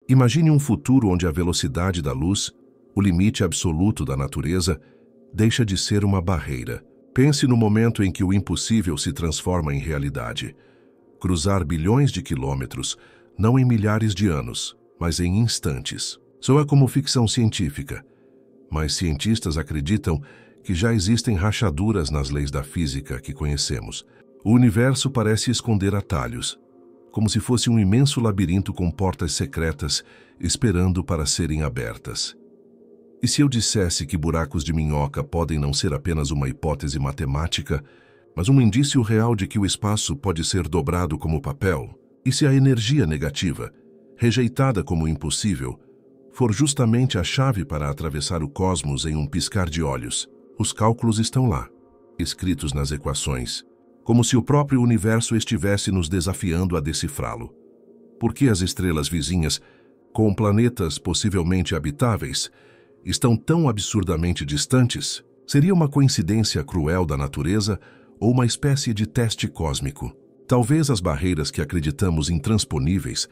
Imagine um futuro onde a velocidade da luz, o limite absoluto da natureza, deixa de ser uma barreira. Pense no momento em que o impossível se transforma em realidade. Cruzar bilhões de quilômetros, não em milhares de anos, mas em instantes. Soa como ficção científica, mas cientistas acreditam que já existem rachaduras nas leis da física que conhecemos. O universo parece esconder atalhos, como se fosse um imenso labirinto com portas secretas esperando para serem abertas. E se eu dissesse que buracos de minhoca podem não ser apenas uma hipótese matemática, mas um indício real de que o espaço pode ser dobrado como papel? E se a energia negativa, rejeitada como impossível, for justamente a chave para atravessar o cosmos em um piscar de olhos? Os cálculos estão lá, escritos nas equações, como se o próprio universo estivesse nos desafiando a decifrá-lo. Por que as estrelas vizinhas, com planetas possivelmente habitáveis, estão tão absurdamente distantes? Seria uma coincidência cruel da natureza ou uma espécie de teste cósmico? Talvez as barreiras que acreditamos intransponíveis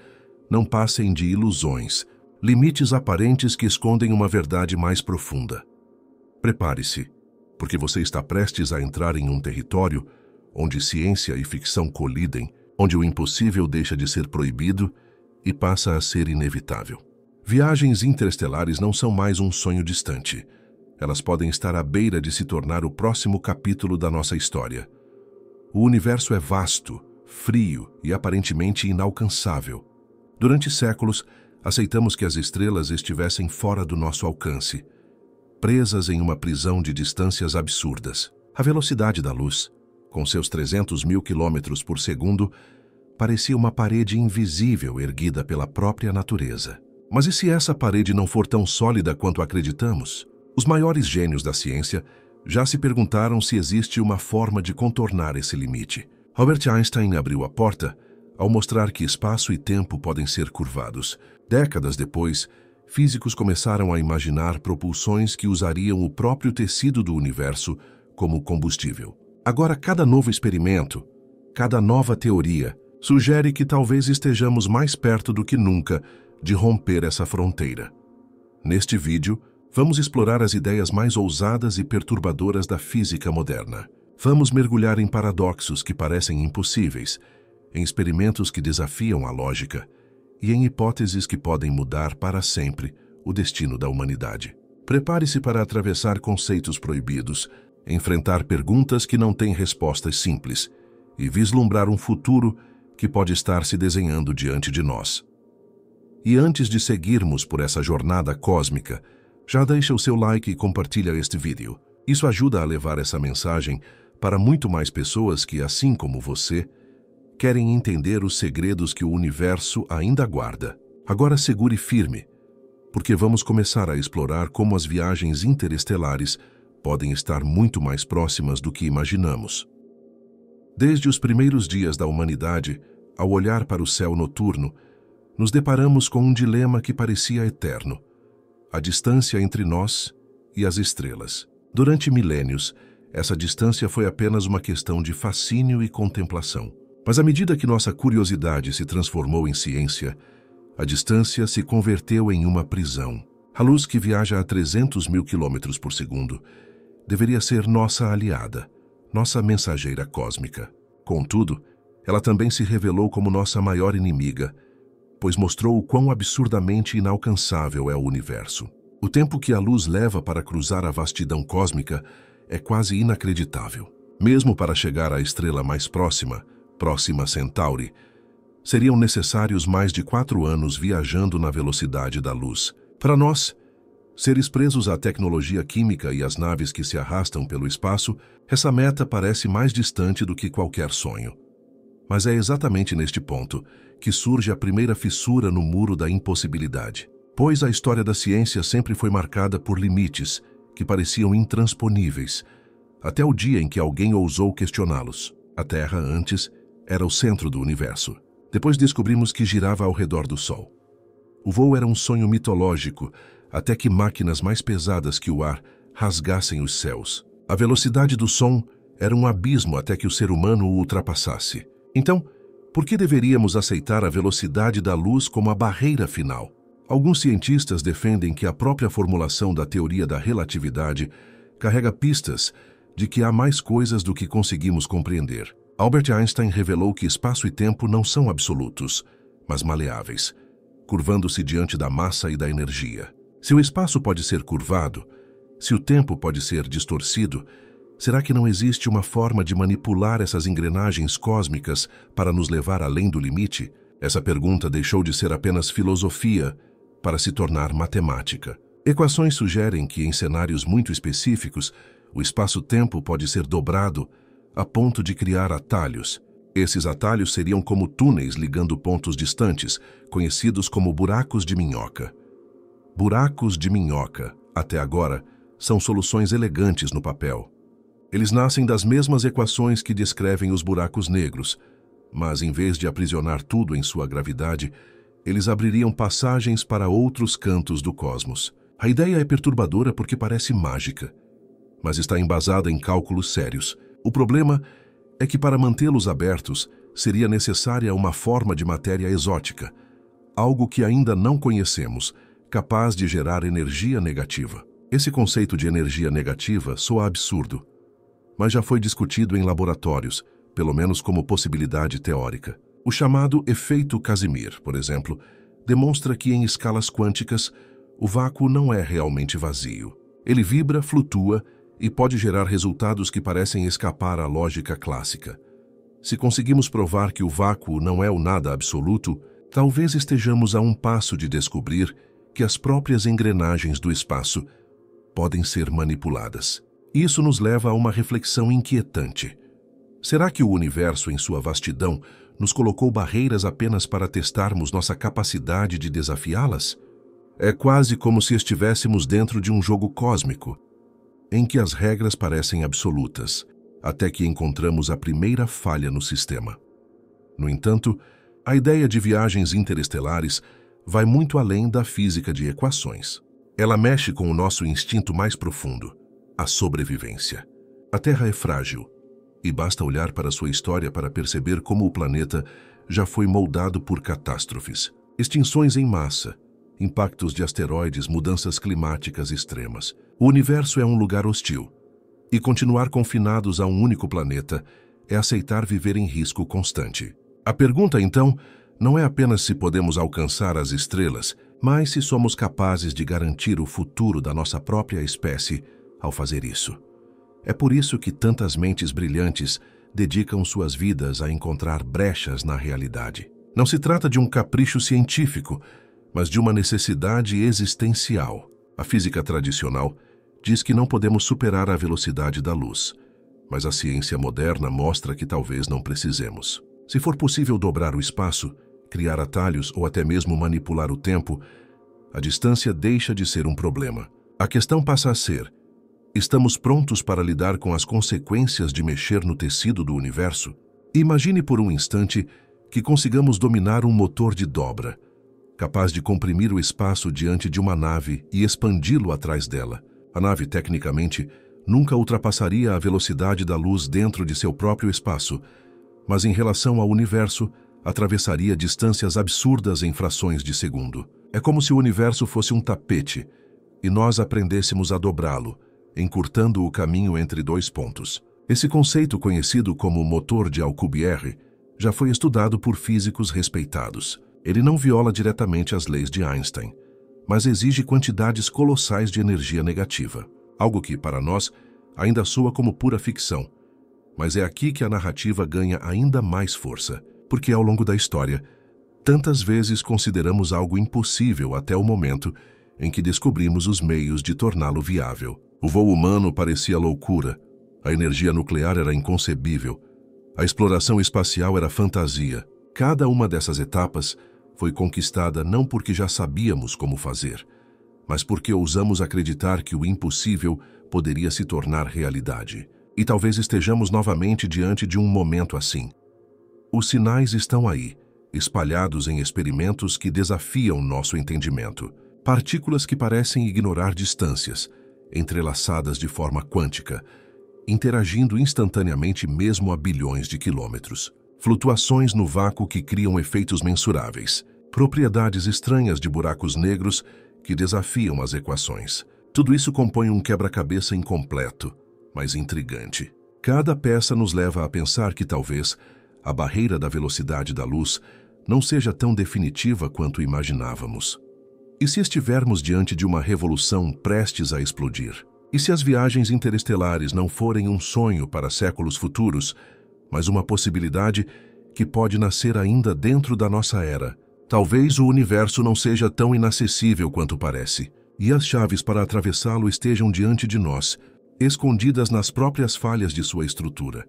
não passem de ilusões, limites aparentes que escondem uma verdade mais profunda. Prepare-se, porque você está prestes a entrar em um território onde ciência e ficção colidem, onde o impossível deixa de ser proibido e passa a ser inevitável. Viagens interestelares não são mais um sonho distante. Elas podem estar à beira de se tornar o próximo capítulo da nossa história. O universo é vasto, frio e aparentemente inalcançável. Durante séculos, aceitamos que as estrelas estivessem fora do nosso alcance, presas em uma prisão de distâncias absurdas. A velocidade da luz, com seus 300 mil quilômetros por segundo, parecia uma parede invisível erguida pela própria natureza. Mas e se essa parede não for tão sólida quanto acreditamos? Os maiores gênios da ciência já se perguntaram se existe uma forma de contornar esse limite. Albert Einstein abriu a porta ao mostrar que espaço e tempo podem ser curvados. Décadas depois, físicos começaram a imaginar propulsões que usariam o próprio tecido do universo como combustível. Agora, cada novo experimento, cada nova teoria, sugere que talvez estejamos mais perto do que nunca de romper essa fronteira. Neste vídeo, vamos explorar as ideias mais ousadas e perturbadoras da física moderna. Vamos mergulhar em paradoxos que parecem impossíveis, em experimentos que desafiam a lógica e em hipóteses que podem mudar para sempre o destino da humanidade. Prepare-se para atravessar conceitos proibidos, enfrentar perguntas que não têm respostas simples e vislumbrar um futuro que pode estar se desenhando diante de nós. E antes de seguirmos por essa jornada cósmica, já deixa o seu like e compartilha este vídeo. Isso ajuda a levar essa mensagem para muito mais pessoas que, assim como você, querem entender os segredos que o universo ainda guarda. Agora segure firme, porque vamos começar a explorar como as viagens interestelares podem estar muito mais próximas do que imaginamos. Desde os primeiros dias da humanidade, ao olhar para o céu noturno, nos deparamos com um dilema que parecia eterno: a distância entre nós e as estrelas. Durante milênios, essa distância foi apenas uma questão de fascínio e contemplação. Mas à medida que nossa curiosidade se transformou em ciência, a distância se converteu em uma prisão. A luz, que viaja a 300 mil quilômetros por segundo, deveria ser nossa aliada, nossa mensageira cósmica. Contudo, ela também se revelou como nossa maior inimiga, pois mostrou o quão absurdamente inalcançável é o universo. O tempo que a luz leva para cruzar a vastidão cósmica é quase inacreditável. Mesmo para chegar à estrela mais próxima, Próxima Centauri, seriam necessários mais de 4 anos viajando na velocidade da luz. Para nós, seres presos à tecnologia química e às naves que se arrastam pelo espaço, essa meta parece mais distante do que qualquer sonho. Mas é exatamente neste ponto que surge a primeira fissura no muro da impossibilidade. Pois a história da ciência sempre foi marcada por limites que pareciam intransponíveis, até o dia em que alguém ousou questioná-los. A Terra, antes, era o centro do universo. Depois descobrimos que girava ao redor do Sol. O voo era um sonho mitológico, até que máquinas mais pesadas que o ar rasgassem os céus. A velocidade do som era um abismo até que o ser humano o ultrapassasse. Então, por que deveríamos aceitar a velocidade da luz como a barreira final? Alguns cientistas defendem que a própria formulação da teoria da relatividade carrega pistas de que há mais coisas do que conseguimos compreender. Albert Einstein revelou que espaço e tempo não são absolutos, mas maleáveis, curvando-se diante da massa e da energia. Se o espaço pode ser curvado, se o tempo pode ser distorcido, será que não existe uma forma de manipular essas engrenagens cósmicas para nos levar além do limite? Essa pergunta deixou de ser apenas filosofia para se tornar matemática. Equações sugerem que, em cenários muito específicos, o espaço-tempo pode ser dobrado a ponto de criar atalhos. Esses atalhos seriam como túneis ligando pontos distantes, conhecidos como buracos de minhoca. Buracos de minhoca, até agora, são soluções elegantes no papel. Eles nascem das mesmas equações que descrevem os buracos negros, mas em vez de aprisionar tudo em sua gravidade, eles abririam passagens para outros cantos do cosmos. A ideia é perturbadora porque parece mágica, mas está embasada em cálculos sérios. O problema é que para mantê-los abertos, seria necessária uma forma de matéria exótica, algo que ainda não conhecemos, capaz de gerar energia negativa. Esse conceito de energia negativa soa absurdo, mas já foi discutido em laboratórios, pelo menos como possibilidade teórica. O chamado efeito Casimir, por exemplo, demonstra que em escalas quânticas, o vácuo não é realmente vazio. Ele vibra, flutua e pode gerar resultados que parecem escapar à lógica clássica. Se conseguimos provar que o vácuo não é o nada absoluto, talvez estejamos a um passo de descobrir que as próprias engrenagens do espaço podem ser manipuladas. Isso nos leva a uma reflexão inquietante. Será que o universo, em sua vastidão, nos colocou barreiras apenas para testarmos nossa capacidade de desafiá-las? É quase como se estivéssemos dentro de um jogo cósmico, em que as regras parecem absolutas, até que encontramos a primeira falha no sistema. No entanto, a ideia de viagens interestelares vai muito além da física de equações. Ela mexe com o nosso instinto mais profundo, a sobrevivência. A Terra é frágil, e basta olhar para sua história para perceber como o planeta já foi moldado por catástrofes, extinções em massa, impactos de asteroides, mudanças climáticas extremas. O universo é um lugar hostil, e continuar confinados a um único planeta é aceitar viver em risco constante. A pergunta, então, não é apenas se podemos alcançar as estrelas, mas se somos capazes de garantir o futuro da nossa própria espécie ao fazer isso. É por isso que tantas mentes brilhantes dedicam suas vidas a encontrar brechas na realidade. Não se trata de um capricho científico, mas de uma necessidade existencial. A física tradicional diz que não podemos superar a velocidade da luz, mas a ciência moderna mostra que talvez não precisemos. Se for possível dobrar o espaço, criar atalhos ou até mesmo manipular o tempo, a distância deixa de ser um problema. A questão passa a ser: estamos prontos para lidar com as consequências de mexer no tecido do universo? Imagine por um instante que consigamos dominar um motor de dobra, capaz de comprimir o espaço diante de uma nave e expandi-lo atrás dela. A nave, tecnicamente, nunca ultrapassaria a velocidade da luz dentro de seu próprio espaço, mas em relação ao universo, atravessaria distâncias absurdas em frações de segundo. É como se o universo fosse um tapete e nós aprendêssemos a dobrá-lo, encurtando o caminho entre dois pontos. Esse conceito, conhecido como motor de Alcubierre, já foi estudado por físicos respeitados. Ele não viola diretamente as leis de Einstein, mas exige quantidades colossais de energia negativa, algo que, para nós, ainda soa como pura ficção. Mas é aqui que a narrativa ganha ainda mais força, porque ao longo da história, tantas vezes consideramos algo impossível até o momento em que descobrimos os meios de torná-lo viável. O voo humano parecia loucura, a energia nuclear era inconcebível, a exploração espacial era fantasia. Cada uma dessas etapas foi conquistada não porque já sabíamos como fazer, mas porque ousamos acreditar que o impossível poderia se tornar realidade. E talvez estejamos novamente diante de um momento assim. Os sinais estão aí, espalhados em experimentos que desafiam nosso entendimento. Partículas que parecem ignorar distâncias, entrelaçadas de forma quântica, interagindo instantaneamente mesmo a bilhões de quilômetros. Flutuações no vácuo que criam efeitos mensuráveis. propriedades estranhas de buracos negros que desafiam as equações. Tudo isso compõe um quebra-cabeça incompleto, mas intrigante. Cada peça nos leva a pensar que talvez a barreira da velocidade da luz não seja tão definitiva quanto imaginávamos. E se estivermos diante de uma revolução prestes a explodir? E se as viagens interestelares não forem um sonho para séculos futuros, mas uma possibilidade que pode nascer ainda dentro da nossa era? Talvez o universo não seja tão inacessível quanto parece, e as chaves para atravessá-lo estejam diante de nós, escondidas nas próprias falhas de sua estrutura.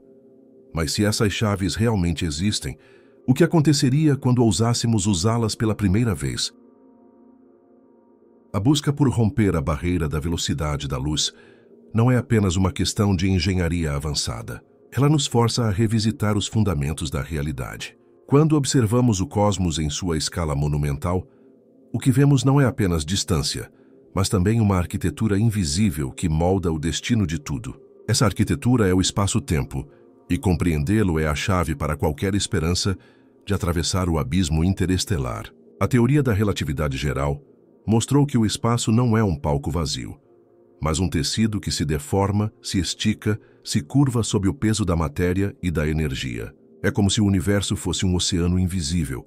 Mas se essas chaves realmente existem, o que aconteceria quando ousássemos usá-las pela primeira vez? A busca por romper a barreira da velocidade da luz não é apenas uma questão de engenharia avançada. Ela nos força a revisitar os fundamentos da realidade. Quando observamos o cosmos em sua escala monumental, o que vemos não é apenas distância, mas também uma arquitetura invisível que molda o destino de tudo. Essa arquitetura é o espaço-tempo, e compreendê-lo é a chave para qualquer esperança de atravessar o abismo interestelar. A teoria da relatividade geral mostrou que o espaço não é um palco vazio, mas um tecido que se deforma, se estica, se curva sob o peso da matéria e da energia. É como se o universo fosse um oceano invisível,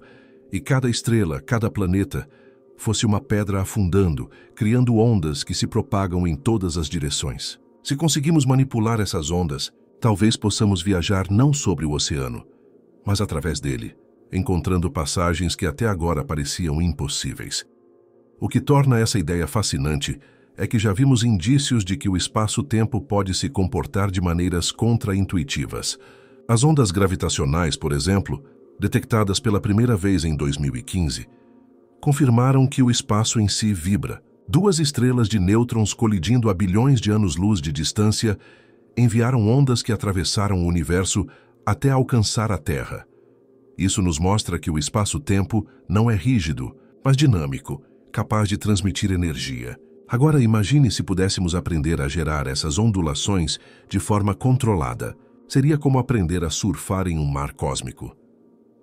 e cada estrela, cada planeta, fosse uma pedra afundando, criando ondas que se propagam em todas as direções. Se conseguimos manipular essas ondas, talvez possamos viajar não sobre o oceano, mas através dele, encontrando passagens que até agora pareciam impossíveis. O que torna essa ideia fascinante é que já vimos indícios de que o espaço-tempo pode se comportar de maneiras contra-intuitivas. As ondas gravitacionais, por exemplo, detectadas pela primeira vez em 2015, confirmaram que o espaço em si vibra. Duas estrelas de nêutrons colidindo a bilhões de anos-luz de distância enviaram ondas que atravessaram o universo até alcançar a Terra. Isso nos mostra que o espaço-tempo não é rígido, mas dinâmico, capaz de transmitir energia. Agora imagine se pudéssemos aprender a gerar essas ondulações de forma controlada. Seria como aprender a surfar em um mar cósmico.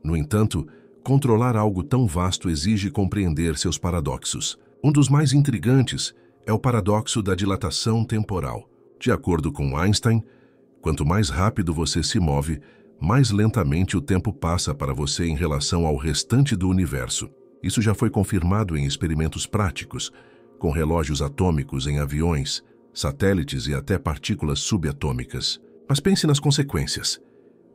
No entanto, controlar algo tão vasto exige compreender seus paradoxos. Um dos mais intrigantes é o paradoxo da dilatação temporal. De acordo com Einstein, quanto mais rápido você se move, mais lentamente o tempo passa para você em relação ao restante do universo. Isso já foi confirmado em experimentos práticos, com relógios atômicos em aviões, satélites e até partículas subatômicas. Mas pense nas consequências.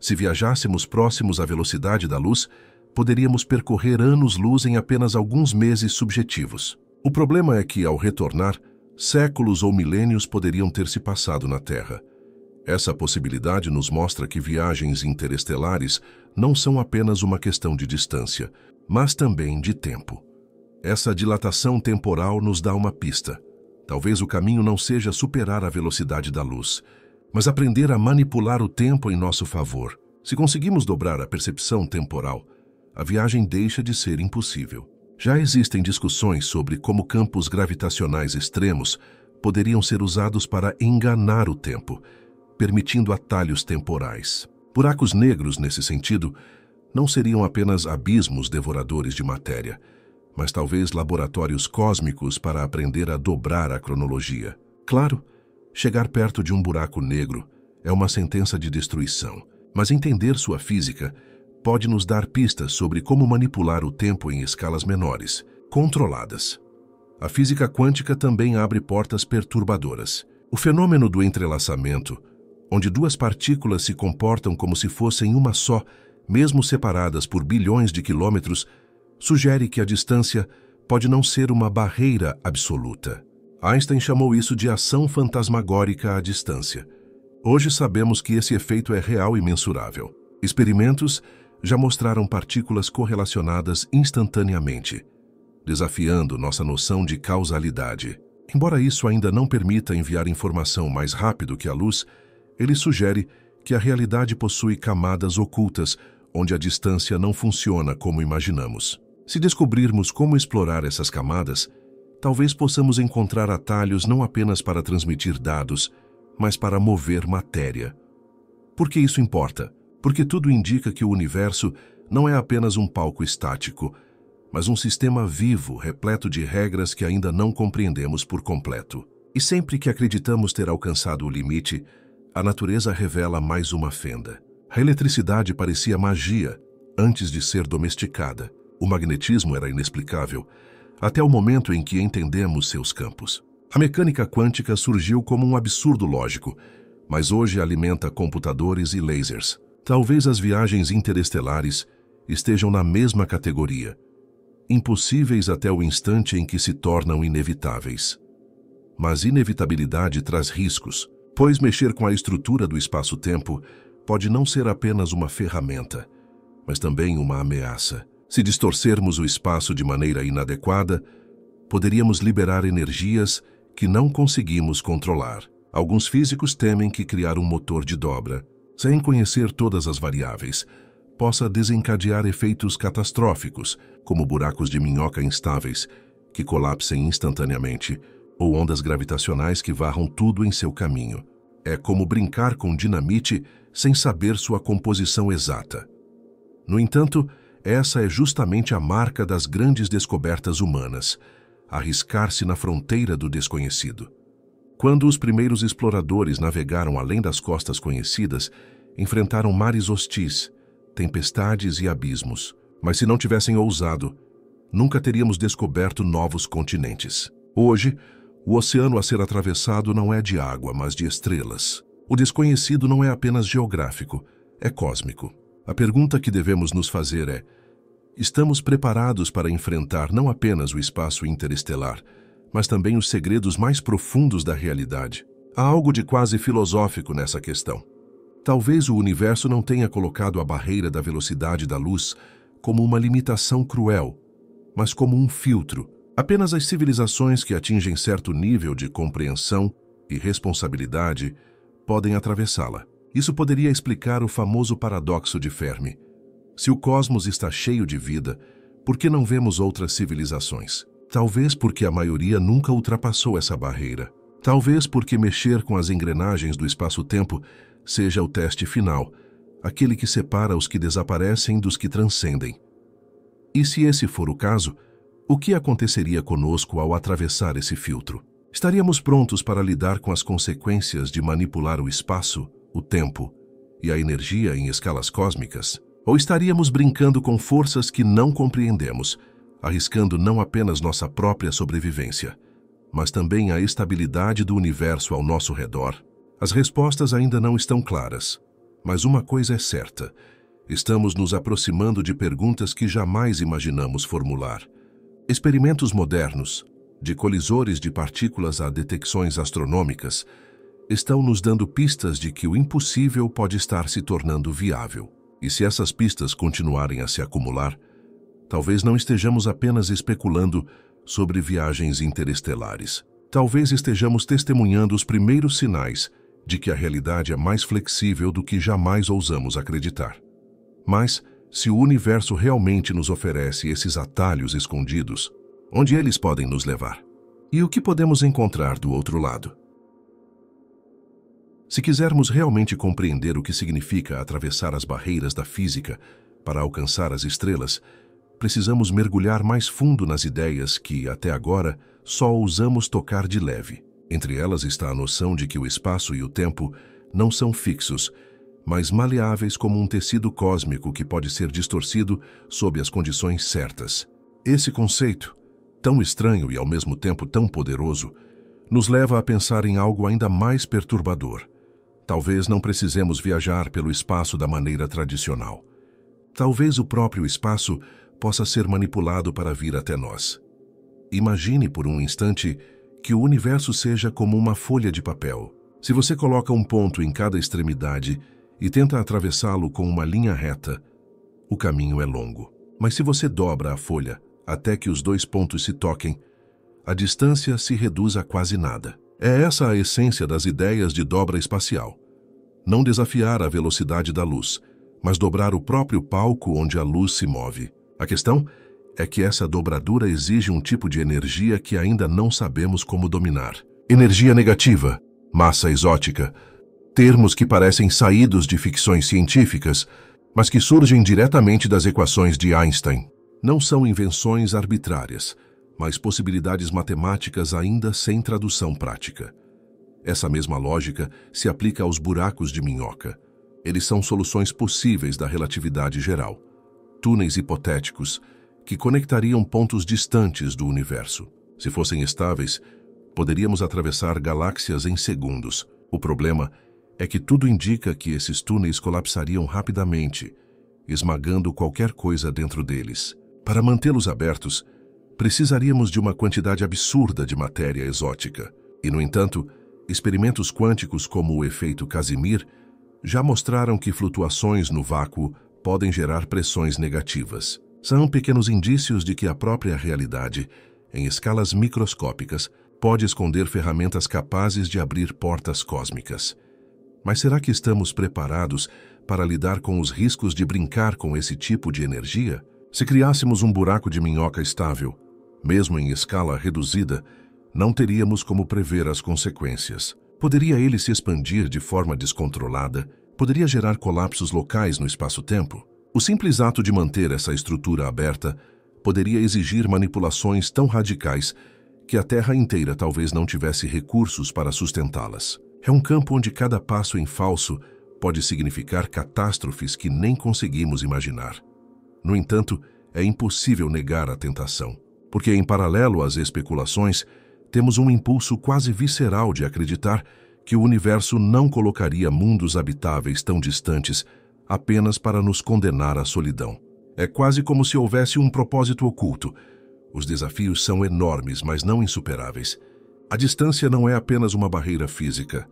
Se viajássemos próximos à velocidade da luz, poderíamos percorrer anos-luz em apenas alguns meses subjetivos. O problema é que, ao retornar, séculos ou milênios poderiam ter se passado na Terra. Essa possibilidade nos mostra que viagens interestelares não são apenas uma questão de distância, mas também de tempo. Essa dilatação temporal nos dá uma pista. Talvez o caminho não seja superar a velocidade da luz, mas aprender a manipular o tempo em nosso favor. Se conseguimos dobrar a percepção temporal, a viagem deixa de ser impossível. Já existem discussões sobre como campos gravitacionais extremos poderiam ser usados para enganar o tempo, permitindo atalhos temporais. Buracos negros, nesse sentido, não seriam apenas abismos devoradores de matéria, mas talvez laboratórios cósmicos para aprender a dobrar a cronologia. Claro, chegar perto de um buraco negro é uma sentença de destruição, mas entender sua física pode nos dar pistas sobre como manipular o tempo em escalas menores, controladas. A física quântica também abre portas perturbadoras. O fenômeno do entrelaçamento, onde duas partículas se comportam como se fossem uma só, mesmo separadas por bilhões de quilômetros, sugere que a distância pode não ser uma barreira absoluta. Einstein chamou isso de ação fantasmagórica à distância. Hoje sabemos que esse efeito é real e mensurável. Experimentos já mostraram partículas correlacionadas instantaneamente, desafiando nossa noção de causalidade. Embora isso ainda não permita enviar informação mais rápido que a luz, ele sugere que a realidade possui camadas ocultas onde a distância não funciona como imaginamos. Se descobrirmos como explorar essas camadas, talvez possamos encontrar atalhos não apenas para transmitir dados, mas para mover matéria. Por que isso importa? Porque tudo indica que o universo não é apenas um palco estático, mas um sistema vivo, repleto de regras que ainda não compreendemos por completo. E sempre que acreditamos ter alcançado o limite, a natureza revela mais uma fenda. A eletricidade parecia magia antes de ser domesticada. O magnetismo era inexplicável, até o momento em que entendemos seus campos. A mecânica quântica surgiu como um absurdo lógico, mas hoje alimenta computadores e lasers. Talvez as viagens interestelares estejam na mesma categoria, impossíveis até o instante em que se tornam inevitáveis. Mas inevitabilidade traz riscos, pois mexer com a estrutura do espaço-tempo pode não ser apenas uma ferramenta, mas também uma ameaça. Se distorcermos o espaço de maneira inadequada, poderíamos liberar energias que não conseguimos controlar. Alguns físicos temem que criar um motor de dobra, sem conhecer todas as variáveis, possa desencadear efeitos catastróficos, como buracos de minhoca instáveis, que colapsem instantaneamente, ou ondas gravitacionais que varram tudo em seu caminho. É como brincar com dinamite sem saber sua composição exata. No entanto, essa é justamente a marca das grandes descobertas humanas, arriscar-se na fronteira do desconhecido. Quando os primeiros exploradores navegaram além das costas conhecidas, enfrentaram mares hostis, tempestades e abismos. Mas se não tivessem ousado, nunca teríamos descoberto novos continentes. Hoje, o oceano a ser atravessado não é de água, mas de estrelas. O desconhecido não é apenas geográfico, é cósmico. A pergunta que devemos nos fazer é: estamos preparados para enfrentar não apenas o espaço interestelar, mas também os segredos mais profundos da realidade? Há algo de quase filosófico nessa questão. Talvez o universo não tenha colocado a barreira da velocidade da luz como uma limitação cruel, mas como um filtro. Apenas as civilizações que atingem certo nível de compreensão e responsabilidade podem atravessá-la. Isso poderia explicar o famoso paradoxo de Fermi. Se o cosmos está cheio de vida, por que não vemos outras civilizações? Talvez porque a maioria nunca ultrapassou essa barreira. Talvez porque mexer com as engrenagens do espaço-tempo seja o teste final, aquele que separa os que desaparecem dos que transcendem. E se esse for o caso, o que aconteceria conosco ao atravessar esse filtro? Estaríamos prontos para lidar com as consequências de manipular o espaço, o tempo e a energia em escalas cósmicas? Ou estaríamos brincando com forças que não compreendemos, arriscando não apenas nossa própria sobrevivência, mas também a estabilidade do universo ao nosso redor? As respostas ainda não estão claras, mas uma coisa é certa: estamos nos aproximando de perguntas que jamais imaginamos formular. Experimentos modernos, de colisores de partículas a detecções astronômicas, estão nos dando pistas de que o impossível pode estar se tornando viável. E se essas pistas continuarem a se acumular, talvez não estejamos apenas especulando sobre viagens interestelares. Talvez estejamos testemunhando os primeiros sinais de que a realidade é mais flexível do que jamais ousamos acreditar. Mas, se o universo realmente nos oferece esses atalhos escondidos, onde eles podem nos levar? E o que podemos encontrar do outro lado? Se quisermos realmente compreender o que significa atravessar as barreiras da física para alcançar as estrelas, precisamos mergulhar mais fundo nas ideias que, até agora, só ousamos tocar de leve. Entre elas está a noção de que o espaço e o tempo não são fixos, mas maleáveis como um tecido cósmico que pode ser distorcido sob as condições certas. Esse conceito, tão estranho e ao mesmo tempo tão poderoso, nos leva a pensar em algo ainda mais perturbador. Talvez não precisemos viajar pelo espaço da maneira tradicional. Talvez o próprio espaço possa ser manipulado para vir até nós. Imagine por um instante que o universo seja como uma folha de papel. Se você coloca um ponto em cada extremidade e tenta atravessá-lo com uma linha reta, o caminho é longo. Mas se você dobra a folha até que os dois pontos se toquem, a distância se reduz a quase nada. É essa a essência das ideias de dobra espacial. Não desafiar a velocidade da luz, mas dobrar o próprio palco onde a luz se move. A questão é que essa dobradura exige um tipo de energia que ainda não sabemos como dominar. Energia negativa, massa exótica, termos que parecem saídos de ficções científicas, mas que surgem diretamente das equações de Einstein. Não são invenções arbitrárias, mas possibilidades matemáticas ainda sem tradução prática. Essa mesma lógica se aplica aos buracos de minhoca. Eles são soluções possíveis da relatividade geral, túneis hipotéticos que conectariam pontos distantes do universo. Se fossem estáveis, poderíamos atravessar galáxias em segundos. O problema é que tudo indica que esses túneis colapsariam rapidamente, esmagando qualquer coisa dentro deles. Para mantê-los abertos, precisaríamos de uma quantidade absurda de matéria exótica. E, no entanto, experimentos quânticos como o efeito Casimir já mostraram que flutuações no vácuo podem gerar pressões negativas. São pequenos indícios de que a própria realidade, em escalas microscópicas, pode esconder ferramentas capazes de abrir portas cósmicas. Mas será que estamos preparados para lidar com os riscos de brincar com esse tipo de energia? Se criássemos um buraco de minhoca estável, mesmo em escala reduzida, não teríamos como prever as consequências. Poderia ele se expandir de forma descontrolada? Poderia gerar colapsos locais no espaço-tempo? O simples ato de manter essa estrutura aberta poderia exigir manipulações tão radicais que a Terra inteira talvez não tivesse recursos para sustentá-las. É um campo onde cada passo em falso pode significar catástrofes que nem conseguimos imaginar. No entanto, é impossível negar a tentação, porque em paralelo às especulações, temos um impulso quase visceral de acreditar que o universo não colocaria mundos habitáveis tão distantes apenas para nos condenar à solidão. É quase como se houvesse um propósito oculto. Os desafios são enormes, mas não insuperáveis. A distância não é apenas uma barreira física,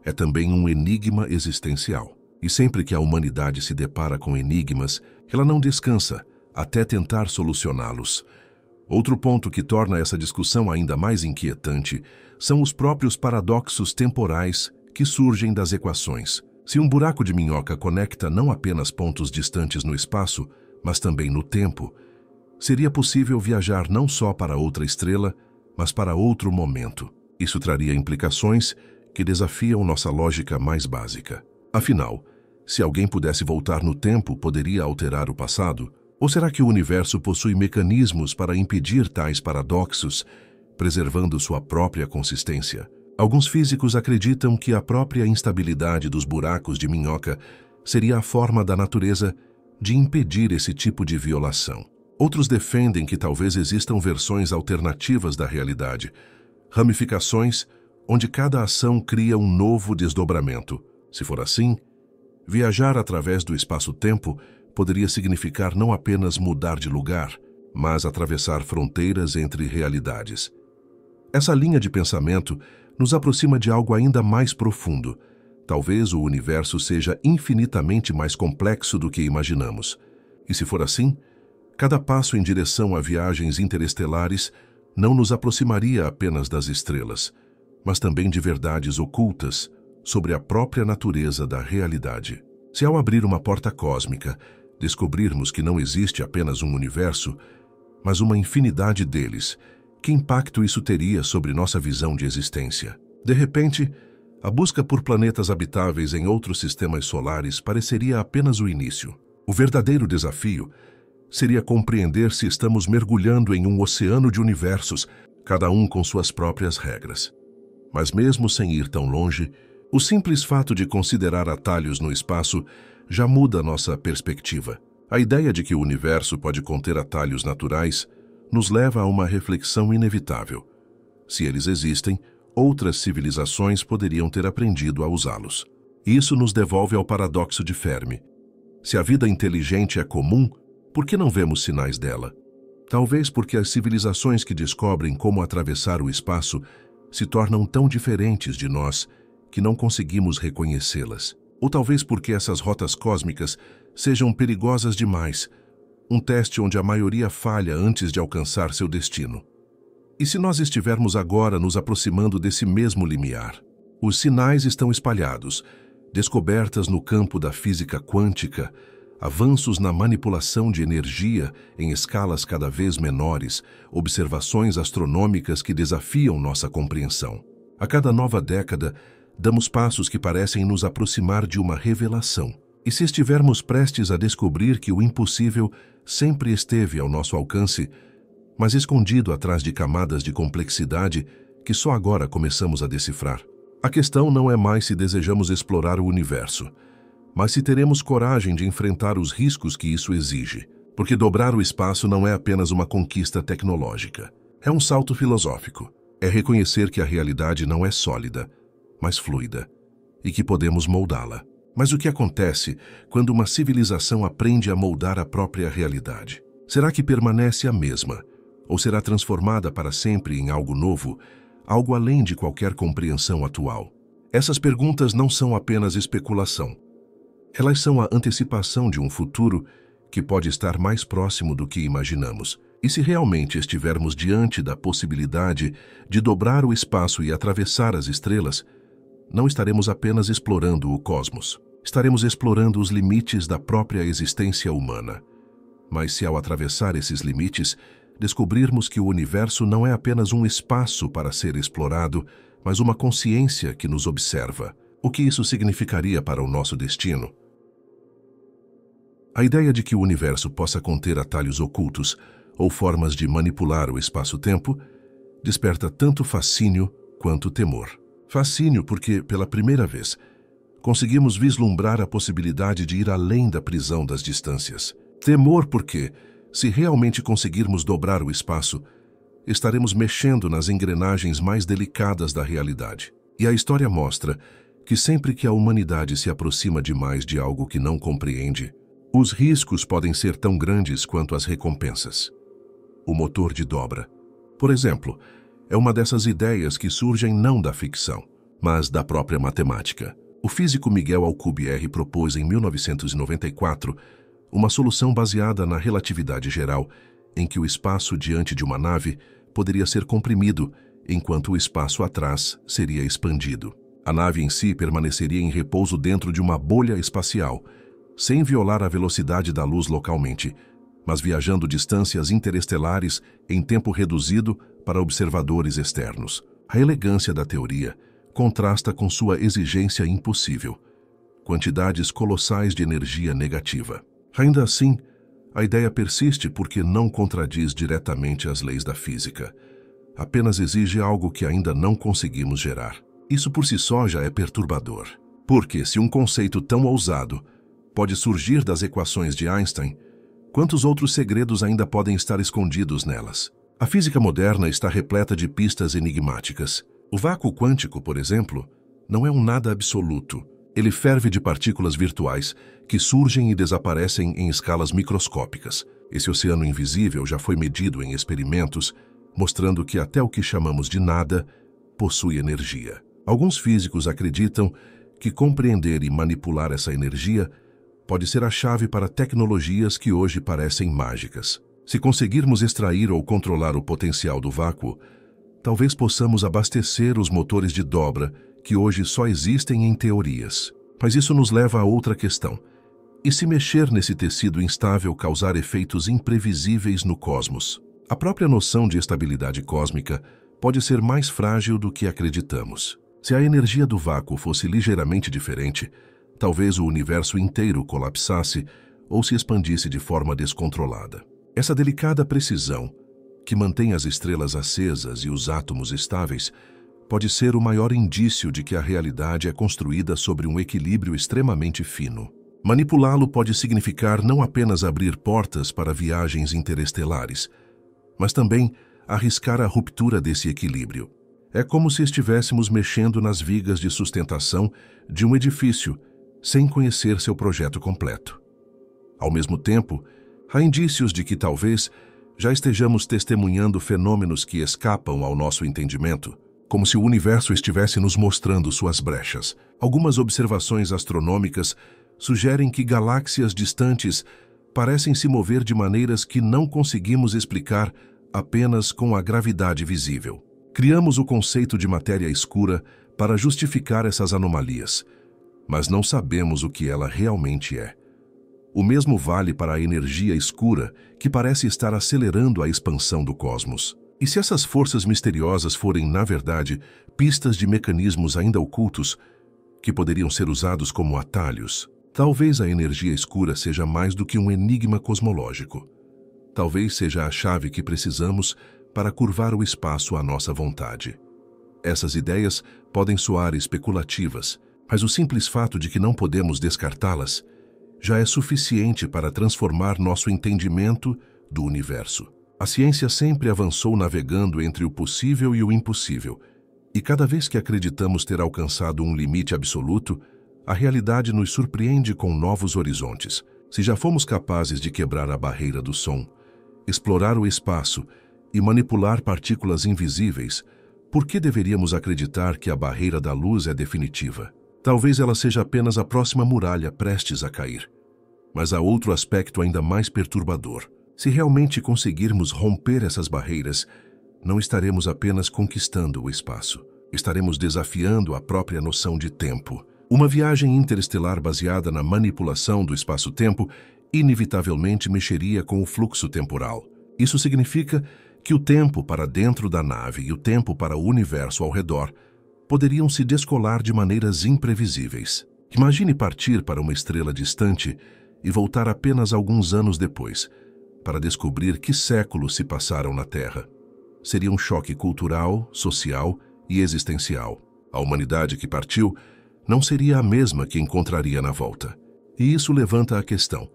é também um enigma existencial. E sempre que a humanidade se depara com enigmas, ela não descansa até tentar solucioná-los. Outro ponto que torna essa discussão ainda mais inquietante são os próprios paradoxos temporais que surgem das equações. Se um buraco de minhoca conecta não apenas pontos distantes no espaço, mas também no tempo, seria possível viajar não só para outra estrela, mas para outro momento. Isso traria implicações que desafiam nossa lógica mais básica. Afinal, se alguém pudesse voltar no tempo, poderia alterar o passado? Ou será que o universo possui mecanismos para impedir tais paradoxos, preservando sua própria consistência? Alguns físicos acreditam que a própria instabilidade dos buracos de minhoca seria a forma da natureza de impedir esse tipo de violação. Outros defendem que talvez existam versões alternativas da realidade, ramificações onde cada ação cria um novo desdobramento. Se for assim, viajar através do espaço-tempo poderia significar não apenas mudar de lugar, mas atravessar fronteiras entre realidades. Essa linha de pensamento nos aproxima de algo ainda mais profundo. Talvez o universo seja infinitamente mais complexo do que imaginamos. E se for assim, cada passo em direção a viagens interestelares não nos aproximaria apenas das estrelas, mas também de verdades ocultas sobre a própria natureza da realidade. Se ao abrir uma porta cósmica, descobrirmos que não existe apenas um universo, mas uma infinidade deles, que impacto isso teria sobre nossa visão de existência? De repente, a busca por planetas habitáveis em outros sistemas solares pareceria apenas o início. O verdadeiro desafio seria compreender se estamos mergulhando em um oceano de universos, cada um com suas próprias regras. Mas mesmo sem ir tão longe, o simples fato de considerar atalhos no espaço já muda nossa perspectiva. A ideia de que o universo pode conter atalhos naturais nos leva a uma reflexão inevitável. Se eles existem, outras civilizações poderiam ter aprendido a usá-los. Isso nos devolve ao paradoxo de Fermi. Se a vida inteligente é comum, por que não vemos sinais dela? Talvez porque as civilizações que descobrem como atravessar o espaço se tornam tão diferentes de nós que não conseguimos reconhecê-las. Ou talvez porque essas rotas cósmicas sejam perigosas demais, um teste onde a maioria falha antes de alcançar seu destino. E se nós estivermos agora nos aproximando desse mesmo limiar? Os sinais estão espalhados, descobertas no campo da física quântica, avanços na manipulação de energia em escalas cada vez menores, observações astronômicas que desafiam nossa compreensão. A cada nova década, damos passos que parecem nos aproximar de uma revelação. E se estivermos prestes a descobrir que o impossível sempre esteve ao nosso alcance, mas escondido atrás de camadas de complexidade que só agora começamos a decifrar? A questão não é mais se desejamos explorar o universo, mas se teremos coragem de enfrentar os riscos que isso exige. Porque dobrar o espaço não é apenas uma conquista tecnológica. É um salto filosófico. É reconhecer que a realidade não é sólida, mas fluida, e que podemos moldá-la. Mas o que acontece quando uma civilização aprende a moldar a própria realidade? Será que permanece a mesma, ou será transformada para sempre em algo novo, algo além de qualquer compreensão atual? Essas perguntas não são apenas especulação. Elas são a antecipação de um futuro que pode estar mais próximo do que imaginamos. E se realmente estivermos diante da possibilidade de dobrar o espaço e atravessar as estrelas, não estaremos apenas explorando o cosmos. Estaremos explorando os limites da própria existência humana. Mas se ao atravessar esses limites, descobrirmos que o universo não é apenas um espaço para ser explorado, mas uma consciência que nos observa, o que isso significaria para o nosso destino? A ideia de que o universo possa conter atalhos ocultos ou formas de manipular o espaço-tempo desperta tanto fascínio quanto temor. Fascínio porque, pela primeira vez, conseguimos vislumbrar a possibilidade de ir além da prisão das distâncias. Temor porque, se realmente conseguirmos dobrar o espaço, estaremos mexendo nas engrenagens mais delicadas da realidade. E a história mostra que sempre que a humanidade se aproxima demais de algo que não compreende, os riscos podem ser tão grandes quanto as recompensas. O motor de dobra, por exemplo, é uma dessas ideias que surgem não da ficção, mas da própria matemática. O físico Miguel Alcubierre propôs em 1994 uma solução baseada na relatividade geral, em que o espaço diante de uma nave poderia ser comprimido, enquanto o espaço atrás seria expandido. A nave em si permaneceria em repouso dentro de uma bolha espacial, sem violar a velocidade da luz localmente, mas viajando distâncias interestelares em tempo reduzido para observadores externos. A elegância da teoria contrasta com sua exigência impossível, quantidades colossais de energia negativa. Ainda assim, a ideia persiste porque não contradiz diretamente as leis da física. Apenas exige algo que ainda não conseguimos gerar. Isso por si só já é perturbador. Porque se um conceito tão ousado pode surgir das equações de Einstein, quantos outros segredos ainda podem estar escondidos nelas? A física moderna está repleta de pistas enigmáticas. O vácuo quântico, por exemplo, não é um nada absoluto. Ele ferve de partículas virtuais que surgem e desaparecem em escalas microscópicas. Esse oceano invisível já foi medido em experimentos, mostrando que até o que chamamos de nada possui energia. Alguns físicos acreditam que compreender e manipular essa energia pode ser a chave para tecnologias que hoje parecem mágicas. Se conseguirmos extrair ou controlar o potencial do vácuo, talvez possamos abastecer os motores de dobra que hoje só existem em teorias. Mas isso nos leva a outra questão. E se mexer nesse tecido instável causar efeitos imprevisíveis no cosmos? A própria noção de estabilidade cósmica pode ser mais frágil do que acreditamos. Se a energia do vácuo fosse ligeiramente diferente, talvez o universo inteiro colapsasse ou se expandisse de forma descontrolada. Essa delicada precisão, que mantém as estrelas acesas e os átomos estáveis, pode ser o maior indício de que a realidade é construída sobre um equilíbrio extremamente fino. Manipulá-lo pode significar não apenas abrir portas para viagens interestelares, mas também arriscar a ruptura desse equilíbrio. É como se estivéssemos mexendo nas vigas de sustentação de um edifício, sem conhecer seu projeto completo. Ao mesmo tempo, há indícios de que talvez já estejamos testemunhando fenômenos que escapam ao nosso entendimento, como se o universo estivesse nos mostrando suas brechas. Algumas observações astronômicas sugerem que galáxias distantes parecem se mover de maneiras que não conseguimos explicar apenas com a gravidade visível. Criamos o conceito de matéria escura para justificar essas anomalias, mas não sabemos o que ela realmente é. O mesmo vale para a energia escura, que parece estar acelerando a expansão do cosmos. E se essas forças misteriosas forem, na verdade, pistas de mecanismos ainda ocultos, que poderiam ser usados como atalhos? Talvez a energia escura seja mais do que um enigma cosmológico. Talvez seja a chave que precisamos para curvar o espaço à nossa vontade. Essas ideias podem soar especulativas, mas o simples fato de que não podemos descartá-las já é suficiente para transformar nosso entendimento do universo. A ciência sempre avançou navegando entre o possível e o impossível, e cada vez que acreditamos ter alcançado um limite absoluto, a realidade nos surpreende com novos horizontes. Se já fomos capazes de quebrar a barreira do som, explorar o espaço e manipular partículas invisíveis, por que deveríamos acreditar que a barreira da luz é definitiva? Talvez ela seja apenas a próxima muralha prestes a cair. Mas há outro aspecto ainda mais perturbador. Se realmente conseguirmos romper essas barreiras, não estaremos apenas conquistando o espaço. Estaremos desafiando a própria noção de tempo. Uma viagem interestelar baseada na manipulação do espaço-tempo inevitavelmente mexeria com o fluxo temporal. Isso significa que o tempo para dentro da nave e o tempo para o universo ao redor poderiam se descolar de maneiras imprevisíveis. Imagine partir para uma estrela distante e voltar apenas alguns anos depois, para descobrir que séculos se passaram na Terra. Seria um choque cultural, social e existencial. A humanidade que partiu não seria a mesma que encontraria na volta. E isso levanta a questão: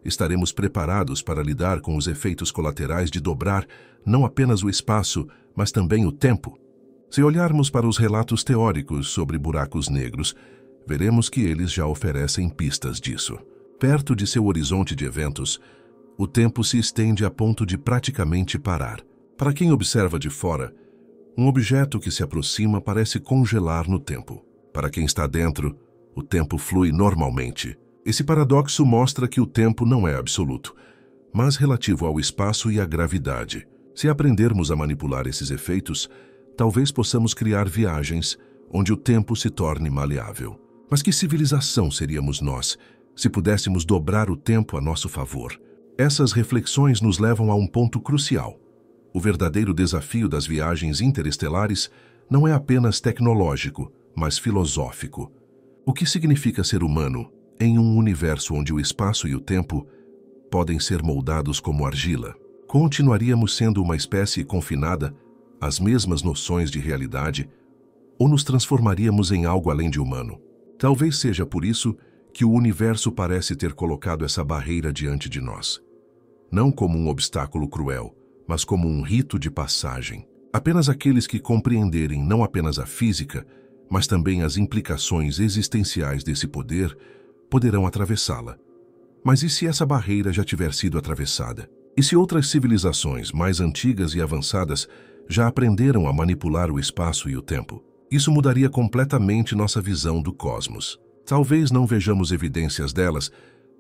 estaremos preparados para lidar com os efeitos colaterais de dobrar não apenas o espaço, mas também o tempo? Se olharmos para os relatos teóricos sobre buracos negros, veremos que eles já oferecem pistas disso. Perto de seu horizonte de eventos, o tempo se estende a ponto de praticamente parar. Para quem observa de fora, um objeto que se aproxima parece congelar no tempo. Para quem está dentro, o tempo flui normalmente. Esse paradoxo mostra que o tempo não é absoluto, mas relativo ao espaço e à gravidade. Se aprendermos a manipular esses efeitos, talvez possamos criar viagens onde o tempo se torne maleável. Mas que civilização seríamos nós se pudéssemos dobrar o tempo a nosso favor? Essas reflexões nos levam a um ponto crucial. O verdadeiro desafio das viagens interestelares não é apenas tecnológico, mas filosófico. O que significa ser humano em um universo onde o espaço e o tempo podem ser moldados como argila? Continuaríamos sendo uma espécie confinada às mesmas noções de realidade, ou nos transformaríamos em algo além de humano? Talvez seja por isso que o universo parece ter colocado essa barreira diante de nós. Não como um obstáculo cruel, mas como um rito de passagem. Apenas aqueles que compreenderem não apenas a física, mas também as implicações existenciais desse poder, poderão atravessá-la. Mas e se essa barreira já tiver sido atravessada? E se outras civilizações mais antigas e avançadas já aprenderam a manipular o espaço e o tempo? Isso mudaria completamente nossa visão do cosmos. Talvez não vejamos evidências delas,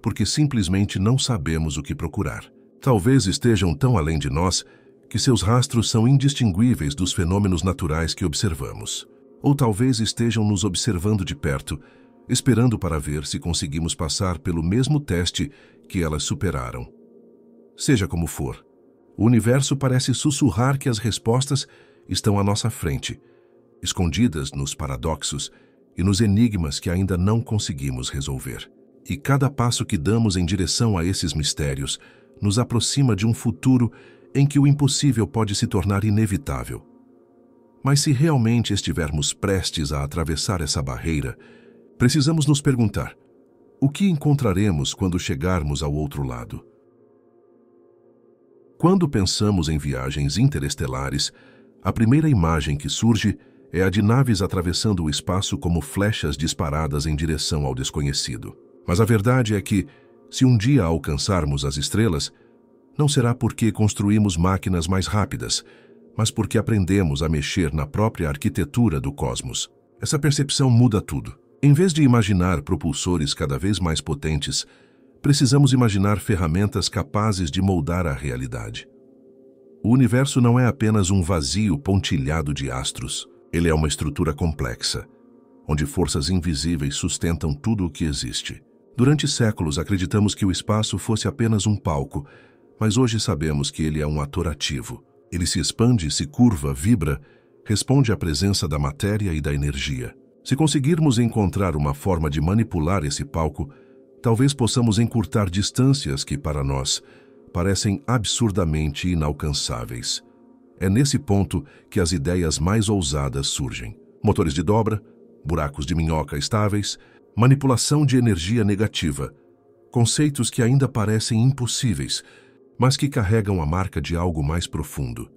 porque simplesmente não sabemos o que procurar. Talvez estejam tão além de nós que seus rastros são indistinguíveis dos fenômenos naturais que observamos. Ou talvez estejam nos observando de perto, esperando para ver se conseguimos passar pelo mesmo teste que elas superaram. Seja como for, o universo parece sussurrar que as respostas estão à nossa frente, escondidas nos paradoxos e nos enigmas que ainda não conseguimos resolver. E cada passo que damos em direção a esses mistérios nos aproxima de um futuro em que o impossível pode se tornar inevitável. Mas se realmente estivermos prestes a atravessar essa barreira, precisamos nos perguntar: o que encontraremos quando chegarmos ao outro lado? Quando pensamos em viagens interestelares, a primeira imagem que surge é a de naves atravessando o espaço como flechas disparadas em direção ao desconhecido. Mas a verdade é que, se um dia alcançarmos as estrelas, não será porque construímos máquinas mais rápidas, mas porque aprendemos a mexer na própria arquitetura do cosmos. Essa percepção muda tudo. Em vez de imaginar propulsores cada vez mais potentes, precisamos imaginar ferramentas capazes de moldar a realidade. O universo não é apenas um vazio pontilhado de astros. Ele é uma estrutura complexa, onde forças invisíveis sustentam tudo o que existe. Durante séculos acreditamos que o espaço fosse apenas um palco, mas hoje sabemos que ele é um ator ativo. Ele se expande, se curva, vibra, responde à presença da matéria e da energia. Se conseguirmos encontrar uma forma de manipular esse palco, talvez possamos encurtar distâncias que, para nós, parecem absurdamente inalcançáveis. É nesse ponto que as ideias mais ousadas surgem. Motores de dobra, buracos de minhoca estáveis, manipulação de energia negativa. Conceitos que ainda parecem impossíveis, mas que carregam a marca de algo mais profundo.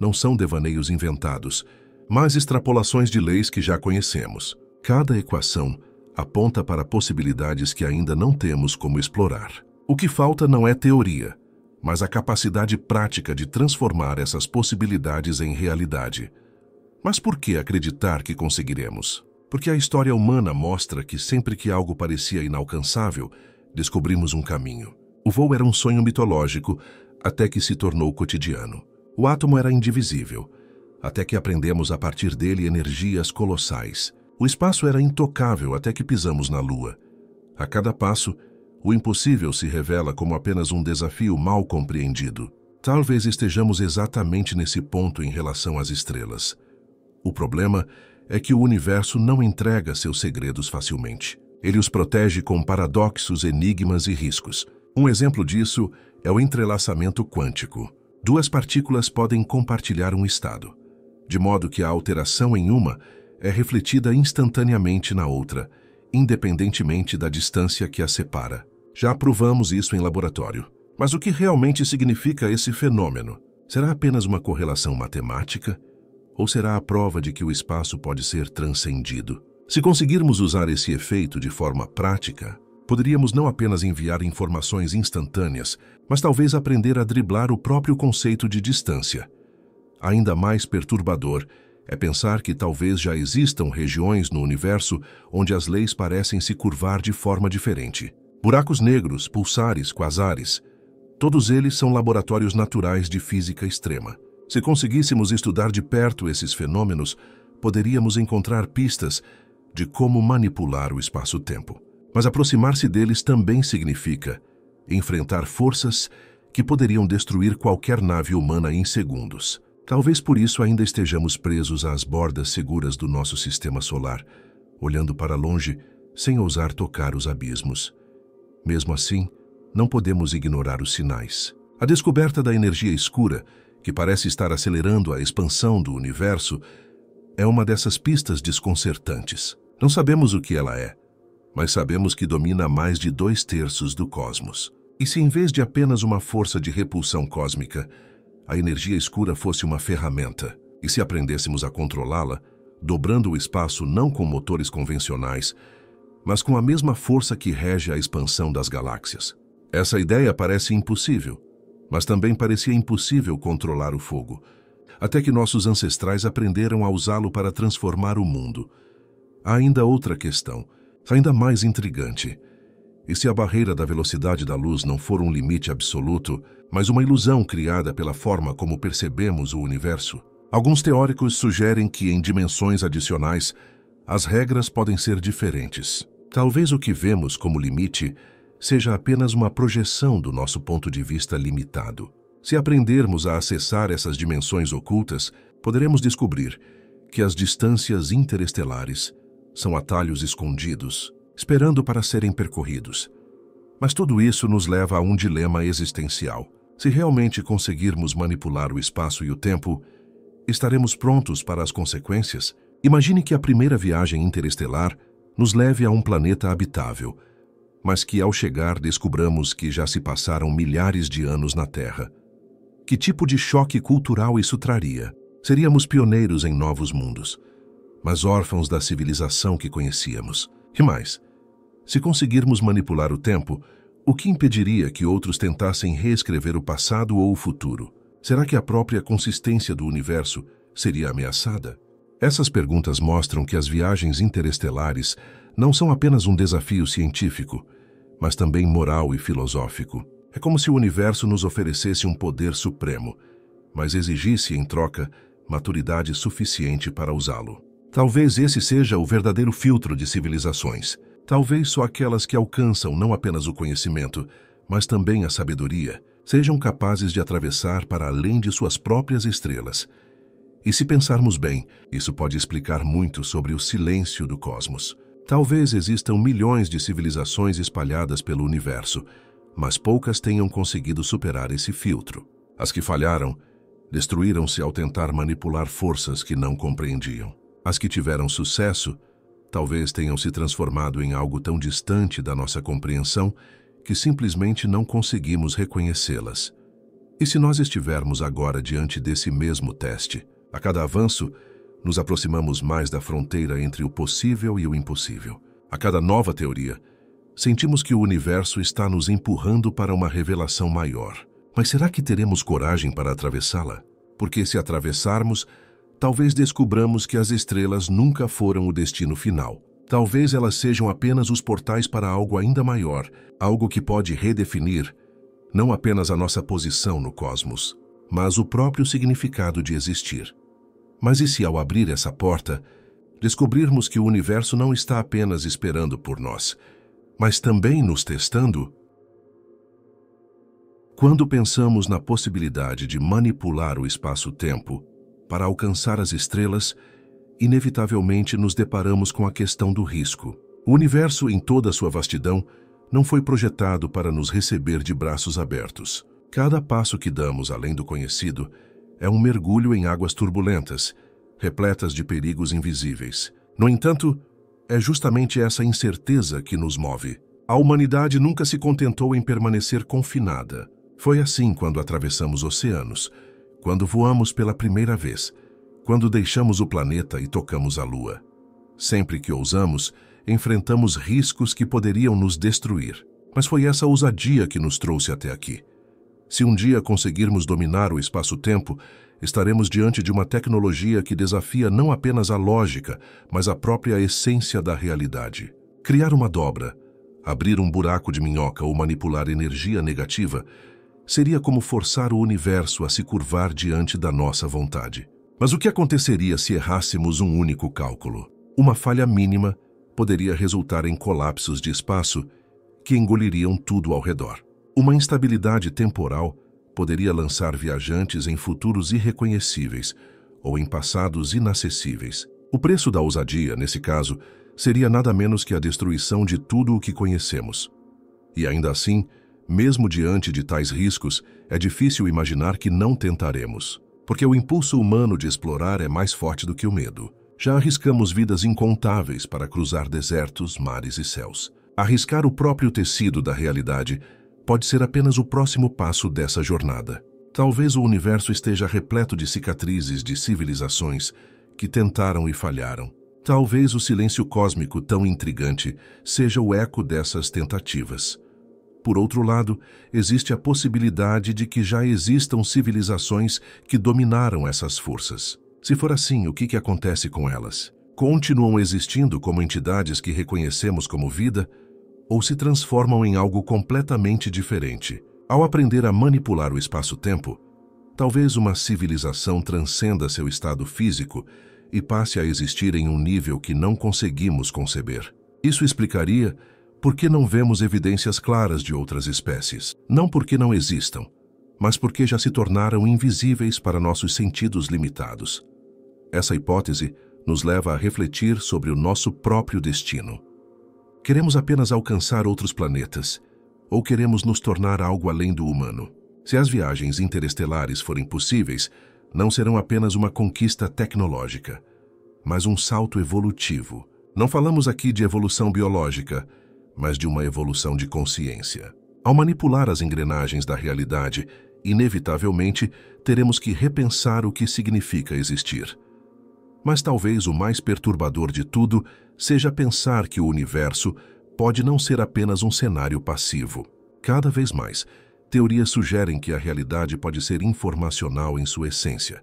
Não são devaneios inventados, mas extrapolações de leis que já conhecemos. Cada equação aponta para possibilidades que ainda não temos como explorar. O que falta não é teoria, mas a capacidade prática de transformar essas possibilidades em realidade. Mas por que acreditar que conseguiremos? Porque a história humana mostra que sempre que algo parecia inalcançável, descobrimos um caminho. O voo era um sonho mitológico até que se tornou cotidiano. O átomo era indivisível, até que aprendemos a partir dele energias colossais. O espaço era intocável até que pisamos na Lua. A cada passo, o impossível se revela como apenas um desafio mal compreendido. Talvez estejamos exatamente nesse ponto em relação às estrelas. O problema é que o universo não entrega seus segredos facilmente. Ele os protege com paradoxos, enigmas e riscos. Um exemplo disso é o entrelaçamento quântico. Duas partículas podem compartilhar um estado, de modo que a alteração em uma é refletida instantaneamente na outra, independentemente da distância que as separa. Já provamos isso em laboratório. Mas o que realmente significa esse fenômeno? Será apenas uma correlação matemática? Ou será a prova de que o espaço pode ser transcendido? Se conseguirmos usar esse efeito de forma prática, poderíamos não apenas enviar informações instantâneas, mas talvez aprender a driblar o próprio conceito de distância. Ainda mais perturbador é pensar que talvez já existam regiões no universo onde as leis parecem se curvar de forma diferente. Buracos negros, pulsares, quasares, todos eles são laboratórios naturais de física extrema. Se conseguíssemos estudar de perto esses fenômenos, poderíamos encontrar pistas de como manipular o espaço-tempo. Mas aproximar-se deles também significa enfrentar forças que poderiam destruir qualquer nave humana em segundos. Talvez por isso ainda estejamos presos às bordas seguras do nosso sistema solar, olhando para longe sem ousar tocar os abismos. Mesmo assim, não podemos ignorar os sinais. A descoberta da energia escura, que parece estar acelerando a expansão do universo, é uma dessas pistas desconcertantes. Não sabemos o que ela é, mas sabemos que domina mais de 2/3 do cosmos. E se em vez de apenas uma força de repulsão cósmica, a energia escura fosse uma ferramenta, e se aprendêssemos a controlá-la, dobrando o espaço não com motores convencionais, mas com a mesma força que rege a expansão das galáxias? Essa ideia parece impossível, mas também parecia impossível controlar o fogo, até que nossos ancestrais aprenderam a usá-lo para transformar o mundo. Há ainda outra questão, ainda mais intrigante. E se a barreira da velocidade da luz não for um limite absoluto, mas uma ilusão criada pela forma como percebemos o universo? Alguns teóricos sugerem que, em dimensões adicionais, as regras podem ser diferentes. Talvez o que vemos como limite seja apenas uma projeção do nosso ponto de vista limitado. Se aprendermos a acessar essas dimensões ocultas, poderemos descobrir que as distâncias interestelares são atalhos escondidos, esperando para serem percorridos. Mas tudo isso nos leva a um dilema existencial. Se realmente conseguirmos manipular o espaço e o tempo, estaremos prontos para as consequências? Imagine que a primeira viagem interestelar nos leve a um planeta habitável, mas que ao chegar descubramos que já se passaram milhares de anos na Terra. Que tipo de choque cultural isso traria? Seríamos pioneiros em novos mundos, mas órfãos da civilização que conhecíamos. E mais, se conseguirmos manipular o tempo, o que impediria que outros tentassem reescrever o passado ou o futuro? Será que a própria consistência do universo seria ameaçada? Essas perguntas mostram que as viagens interestelares não são apenas um desafio científico, mas também moral e filosófico. É como se o universo nos oferecesse um poder supremo, mas exigisse, em troca, maturidade suficiente para usá-lo. Talvez esse seja o verdadeiro filtro de civilizações. Talvez só aquelas que alcançam não apenas o conhecimento, mas também a sabedoria, sejam capazes de atravessar para além de suas próprias estrelas. E se pensarmos bem, isso pode explicar muito sobre o silêncio do cosmos. Talvez existam milhões de civilizações espalhadas pelo universo, mas poucas tenham conseguido superar esse filtro. As que falharam, destruíram-se ao tentar manipular forças que não compreendiam. As que tiveram sucesso, talvez tenham se transformado em algo tão distante da nossa compreensão que simplesmente não conseguimos reconhecê-las. E se nós estivermos agora diante desse mesmo teste, a cada avanço, nos aproximamos mais da fronteira entre o possível e o impossível. A cada nova teoria, sentimos que o universo está nos empurrando para uma revelação maior. Mas será que teremos coragem para atravessá-la? Porque se atravessarmos, talvez descubramos que as estrelas nunca foram o destino final. Talvez elas sejam apenas os portais para algo ainda maior, algo que pode redefinir não apenas a nossa posição no cosmos, mas o próprio significado de existir. Mas e se ao abrir essa porta, descobrirmos que o universo não está apenas esperando por nós, mas também nos testando? Quando pensamos na possibilidade de manipular o espaço-tempo para alcançar as estrelas, inevitavelmente nos deparamos com a questão do risco. O universo, em toda a sua vastidão, não foi projetado para nos receber de braços abertos. Cada passo que damos além do conhecido é um mergulho em águas turbulentas, repletas de perigos invisíveis. No entanto, é justamente essa incerteza que nos move. A humanidade nunca se contentou em permanecer confinada. Foi assim quando atravessamos oceanos, quando voamos pela primeira vez, quando deixamos o planeta e tocamos a Lua. Sempre que ousamos, enfrentamos riscos que poderiam nos destruir. Mas foi essa ousadia que nos trouxe até aqui. Se um dia conseguirmos dominar o espaço-tempo, estaremos diante de uma tecnologia que desafia não apenas a lógica, mas a própria essência da realidade. Criar uma dobra, abrir um buraco de minhoca ou manipular energia negativa seria como forçar o universo a se curvar diante da nossa vontade. Mas o que aconteceria se errássemos um único cálculo? Uma falha mínima poderia resultar em colapsos de espaço que engoliriam tudo ao redor. Uma instabilidade temporal poderia lançar viajantes em futuros irreconhecíveis ou em passados inacessíveis. O preço da ousadia, nesse caso, seria nada menos que a destruição de tudo o que conhecemos. E ainda assim, mesmo diante de tais riscos, é difícil imaginar que não tentaremos, porque o impulso humano de explorar é mais forte do que o medo. Já arriscamos vidas incontáveis para cruzar desertos, mares e céus. Arriscar o próprio tecido da realidade pode ser apenas o próximo passo dessa jornada. Talvez o universo esteja repleto de cicatrizes de civilizações que tentaram e falharam. Talvez o silêncio cósmico tão intrigante seja o eco dessas tentativas. Por outro lado, existe a possibilidade de que já existam civilizações que dominaram essas forças. Se for assim, o que acontece com elas? Continuam existindo como entidades que reconhecemos como vida, ou se transformam em algo completamente diferente? Ao aprender a manipular o espaço-tempo, talvez uma civilização transcenda seu estado físico e passe a existir em um nível que não conseguimos conceber. Isso explicaria por que não vemos evidências claras de outras espécies. Não porque não existam, mas porque já se tornaram invisíveis para nossos sentidos limitados. Essa hipótese nos leva a refletir sobre o nosso próprio destino. Queremos apenas alcançar outros planetas, ou queremos nos tornar algo além do humano? Se as viagens interestelares forem possíveis, não serão apenas uma conquista tecnológica, mas um salto evolutivo. Não falamos aqui de evolução biológica, mas de uma evolução de consciência. Ao manipular as engrenagens da realidade, inevitavelmente teremos que repensar o que significa existir. Mas talvez o mais perturbador de tudo seja pensar que o universo pode não ser apenas um cenário passivo. Cada vez mais, teorias sugerem que a realidade pode ser informacional em sua essência,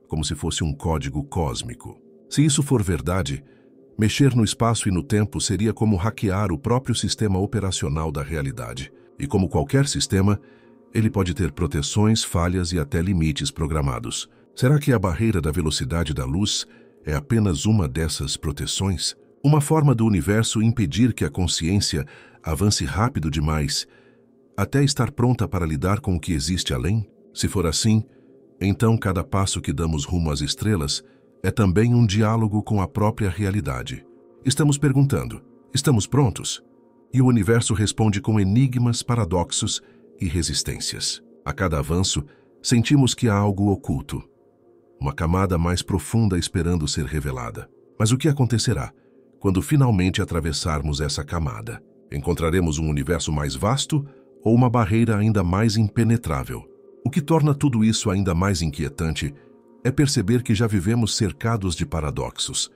como se fosse um código cósmico. Se isso for verdade, mexer no espaço e no tempo seria como hackear o próprio sistema operacional da realidade. E como qualquer sistema, ele pode ter proteções, falhas e até limites programados. Será que a barreira da velocidade da luz é apenas uma dessas proteções? Uma forma do universo impedir que a consciência avance rápido demais, até estar pronta para lidar com o que existe além? Se for assim, então cada passo que damos rumo às estrelas é também um diálogo com a própria realidade. Estamos perguntando: estamos prontos? E o universo responde com enigmas, paradoxos e resistências. A cada avanço, sentimos que há algo oculto, uma camada mais profunda esperando ser revelada. Mas o que acontecerá quando finalmente atravessarmos essa camada? Encontraremos um universo mais vasto ou uma barreira ainda mais impenetrável? O que torna tudo isso ainda mais inquietante é perceber que já vivemos cercados de paradoxos.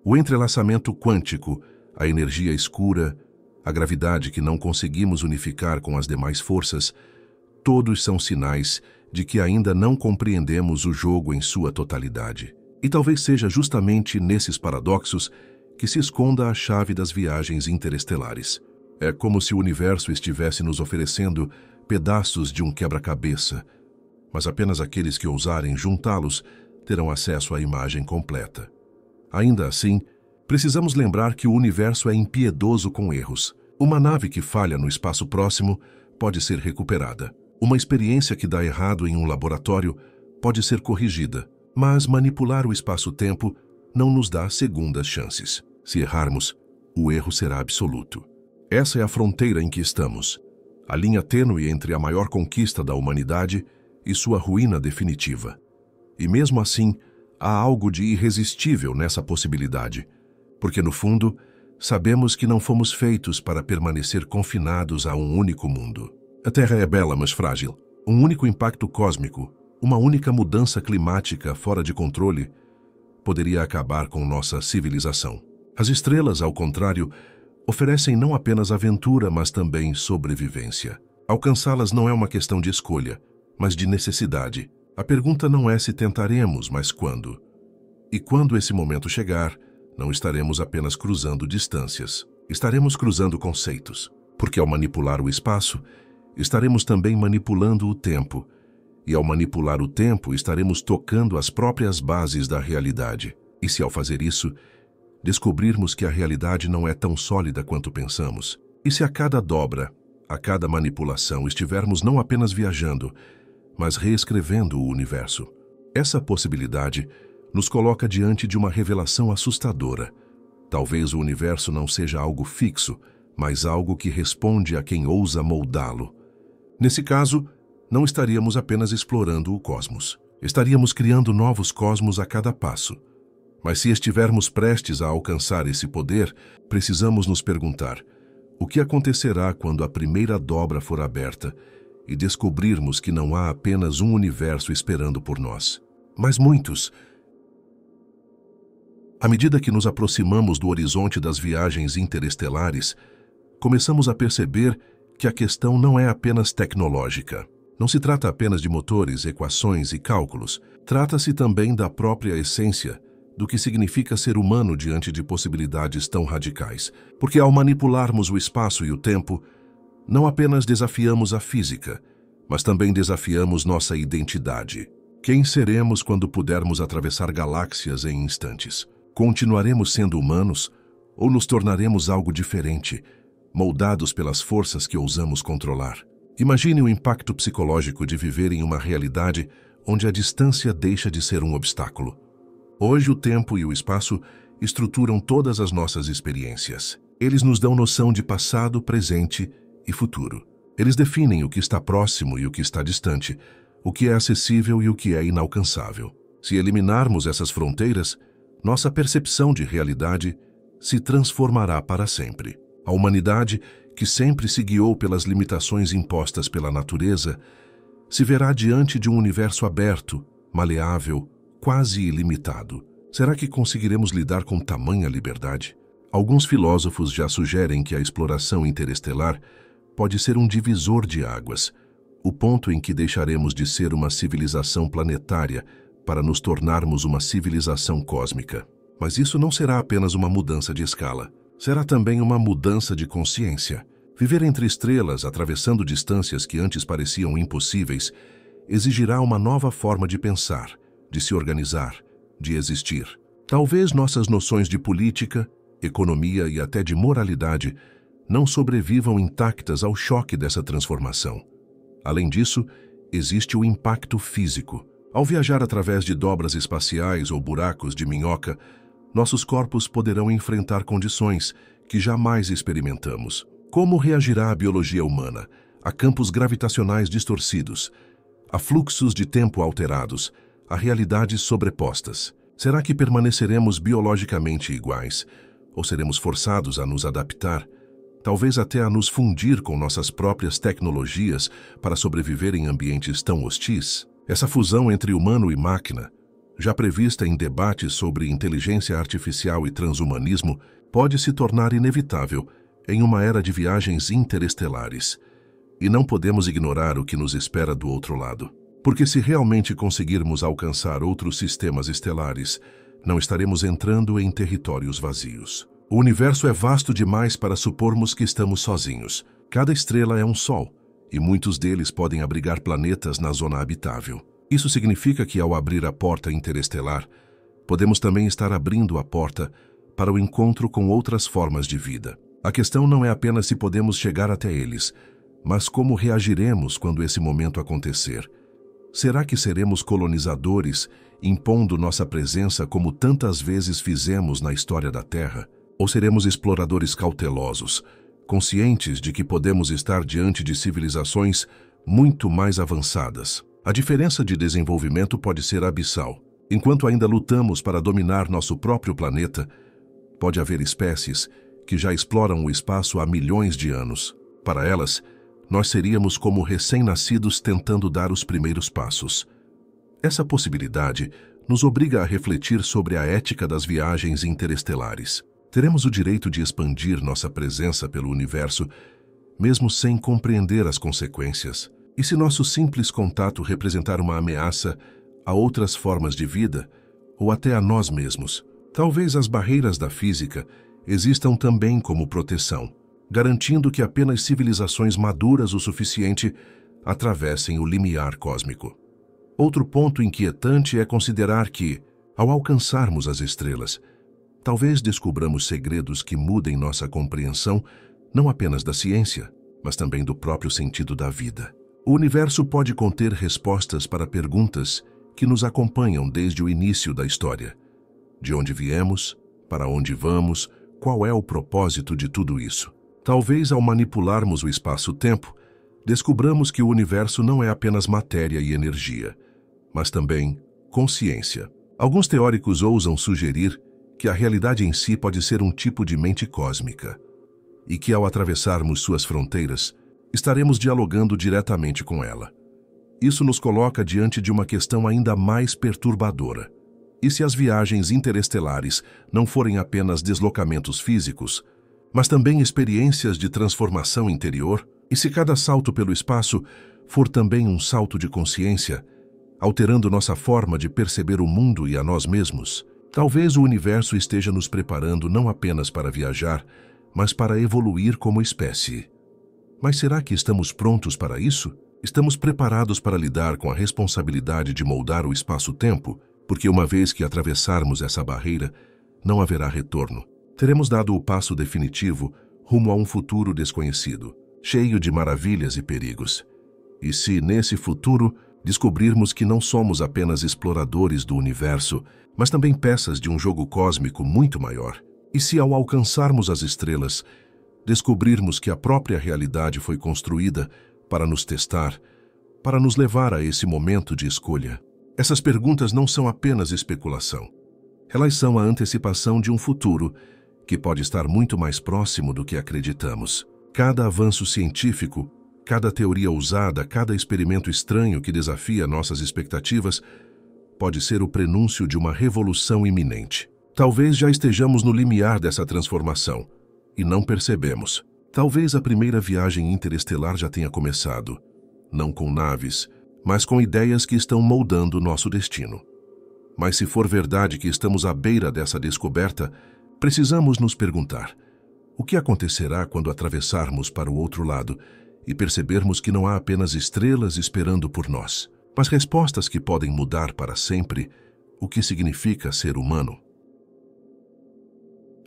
O entrelaçamento quântico, a energia escura, a gravidade que não conseguimos unificar com as demais forças, todos são sinais de que ainda não compreendemos o jogo em sua totalidade. E talvez seja justamente nesses paradoxos que se esconda a chave das viagens interestelares. É como se o universo estivesse nos oferecendo pedaços de um quebra-cabeça, mas apenas aqueles que ousarem juntá-los terão acesso à imagem completa. Ainda assim, precisamos lembrar que o universo é impiedoso com erros. Uma nave que falha no espaço próximo pode ser recuperada. Uma experiência que dá errado em um laboratório pode ser corrigida, mas manipular o espaço-tempo não nos dá segundas chances. Se errarmos, o erro será absoluto. Essa é a fronteira em que estamos, a linha tênue entre a maior conquista da humanidade e sua ruína definitiva. E mesmo assim, há algo de irresistível nessa possibilidade, porque no fundo, sabemos que não fomos feitos para permanecer confinados a um único mundo. A Terra é bela, mas frágil. Um único impacto cósmico, uma única mudança climática fora de controle, poderia acabar com nossa civilização. As estrelas, ao contrário, oferecem não apenas aventura, mas também sobrevivência. Alcançá-las não é uma questão de escolha, mas de necessidade. A pergunta não é se tentaremos, mas quando. E quando esse momento chegar, não estaremos apenas cruzando distâncias, estaremos cruzando conceitos. Porque ao manipular o espaço, estaremos também manipulando o tempo. E ao manipular o tempo, estaremos tocando as próprias bases da realidade. E se ao fazer isso, descobrirmos que a realidade não é tão sólida quanto pensamos? E se a cada dobra, a cada manipulação, estivermos não apenas viajando, mas reescrevendo o universo? Essa possibilidade nos coloca diante de uma revelação assustadora. Talvez o universo não seja algo fixo, mas algo que responde a quem ousa moldá-lo. Nesse caso, não estaríamos apenas explorando o cosmos. Estaríamos criando novos cosmos a cada passo. Mas se estivermos prestes a alcançar esse poder, precisamos nos perguntar: o que acontecerá quando a primeira dobra for aberta e descobrirmos que não há apenas um universo esperando por nós, mas muitos? À medida que nos aproximamos do horizonte das viagens interestelares, começamos a perceber que a questão não é apenas tecnológica. Não se trata apenas de motores, equações e cálculos. Trata-se também da própria essência do que significa ser humano diante de possibilidades tão radicais. Porque ao manipularmos o espaço e o tempo, não apenas desafiamos a física, mas também desafiamos nossa identidade. Quem seremos quando pudermos atravessar galáxias em instantes? Continuaremos sendo humanos ou nos tornaremos algo diferente, moldados pelas forças que ousamos controlar? Imagine o impacto psicológico de viver em uma realidade onde a distância deixa de ser um obstáculo. Hoje o tempo e o espaço estruturam todas as nossas experiências. Eles nos dão noção de passado, presente e futuro. Eles definem o que está próximo e o que está distante, o que é acessível e o que é inalcançável. Se eliminarmos essas fronteiras, nossa percepção de realidade se transformará para sempre. A humanidade, que sempre se guiou pelas limitações impostas pela natureza, se verá diante de um universo aberto, maleável, quase ilimitado. Será que conseguiremos lidar com tamanha liberdade? Alguns filósofos já sugerem que a exploração interestelar pode ser um divisor de águas, o ponto em que deixaremos de ser uma civilização planetária para nos tornarmos uma civilização cósmica. Mas isso não será apenas uma mudança de escala. Será também uma mudança de consciência. Viver entre estrelas, atravessando distâncias que antes pareciam impossíveis, exigirá uma nova forma de pensar, de se organizar, de existir. Talvez nossas noções de política, economia e até de moralidade não sobrevivam intactas ao choque dessa transformação. Além disso, existe o impacto físico. Ao viajar através de dobras espaciais ou buracos de minhoca, nossos corpos poderão enfrentar condições que jamais experimentamos. Como reagirá a biologia humana a campos gravitacionais distorcidos, a fluxos de tempo alterados, a realidades sobrepostas? Será que permaneceremos biologicamente iguais? Ou seremos forçados a nos adaptar, talvez até a nos fundir com nossas próprias tecnologias para sobreviver em ambientes tão hostis? Essa fusão entre humano e máquina, já prevista em debates sobre inteligência artificial e transhumanismo, pode se tornar inevitável em uma era de viagens interestelares. E não podemos ignorar o que nos espera do outro lado. Porque se realmente conseguirmos alcançar outros sistemas estelares, não estaremos entrando em territórios vazios. O universo é vasto demais para supormos que estamos sozinhos. Cada estrela é um sol, e muitos deles podem abrigar planetas na zona habitável. Isso significa que, ao abrir a porta interestelar, podemos também estar abrindo a porta para o encontro com outras formas de vida. A questão não é apenas se podemos chegar até eles, mas como reagiremos quando esse momento acontecer. Será que seremos colonizadores, impondo nossa presença como tantas vezes fizemos na história da Terra? Ou seremos exploradores cautelosos, conscientes de que podemos estar diante de civilizações muito mais avançadas? A diferença de desenvolvimento pode ser abissal. Enquanto ainda lutamos para dominar nosso próprio planeta, pode haver espécies que já exploram o espaço há milhões de anos. Para elas, nós seríamos como recém-nascidos tentando dar os primeiros passos. Essa possibilidade nos obriga a refletir sobre a ética das viagens interestelares. Teremos o direito de expandir nossa presença pelo universo, mesmo sem compreender as consequências. E se nosso simples contato representar uma ameaça a outras formas de vida, ou até a nós mesmos? Talvez as barreiras da física existam também como proteção, garantindo que apenas civilizações maduras o suficiente atravessem o limiar cósmico. Outro ponto inquietante é considerar que, ao alcançarmos as estrelas, talvez descubramos segredos que mudem nossa compreensão não apenas da ciência, mas também do próprio sentido da vida. O universo pode conter respostas para perguntas que nos acompanham desde o início da história. De onde viemos? Para onde vamos? Qual é o propósito de tudo isso? Talvez, ao manipularmos o espaço-tempo, descubramos que o universo não é apenas matéria e energia, mas também consciência. Alguns teóricos ousam sugerir que a realidade em si pode ser um tipo de mente cósmica, e que, ao atravessarmos suas fronteiras, estaremos dialogando diretamente com ela. Isso nos coloca diante de uma questão ainda mais perturbadora. E se as viagens interestelares não forem apenas deslocamentos físicos, mas também experiências de transformação interior? E se cada salto pelo espaço for também um salto de consciência, alterando nossa forma de perceber o mundo e a nós mesmos? Talvez o universo esteja nos preparando não apenas para viajar, mas para evoluir como espécie. Mas será que estamos prontos para isso? Estamos preparados para lidar com a responsabilidade de moldar o espaço-tempo? Porque uma vez que atravessarmos essa barreira, não haverá retorno. Teremos dado o passo definitivo rumo a um futuro desconhecido, cheio de maravilhas e perigos. E se, nesse futuro, descobrirmos que não somos apenas exploradores do universo, mas também peças de um jogo cósmico muito maior? E se, ao alcançarmos as estrelas, descobrirmos que a própria realidade foi construída para nos testar, para nos levar a esse momento de escolha? Essas perguntas não são apenas especulação. Elas são a antecipação de um futuro que pode estar muito mais próximo do que acreditamos. Cada avanço científico, cada teoria ousada, cada experimento estranho que desafia nossas expectativas pode ser o prenúncio de uma revolução iminente. Talvez já estejamos no limiar dessa transformação e não percebemos. Talvez a primeira viagem interestelar já tenha começado, não com naves, mas com ideias que estão moldando nosso destino. Mas se for verdade que estamos à beira dessa descoberta, precisamos nos perguntar: o que acontecerá quando atravessarmos para o outro lado e percebermos que não há apenas estrelas esperando por nós, mas respostas que podem mudar para sempre o que significa ser humano?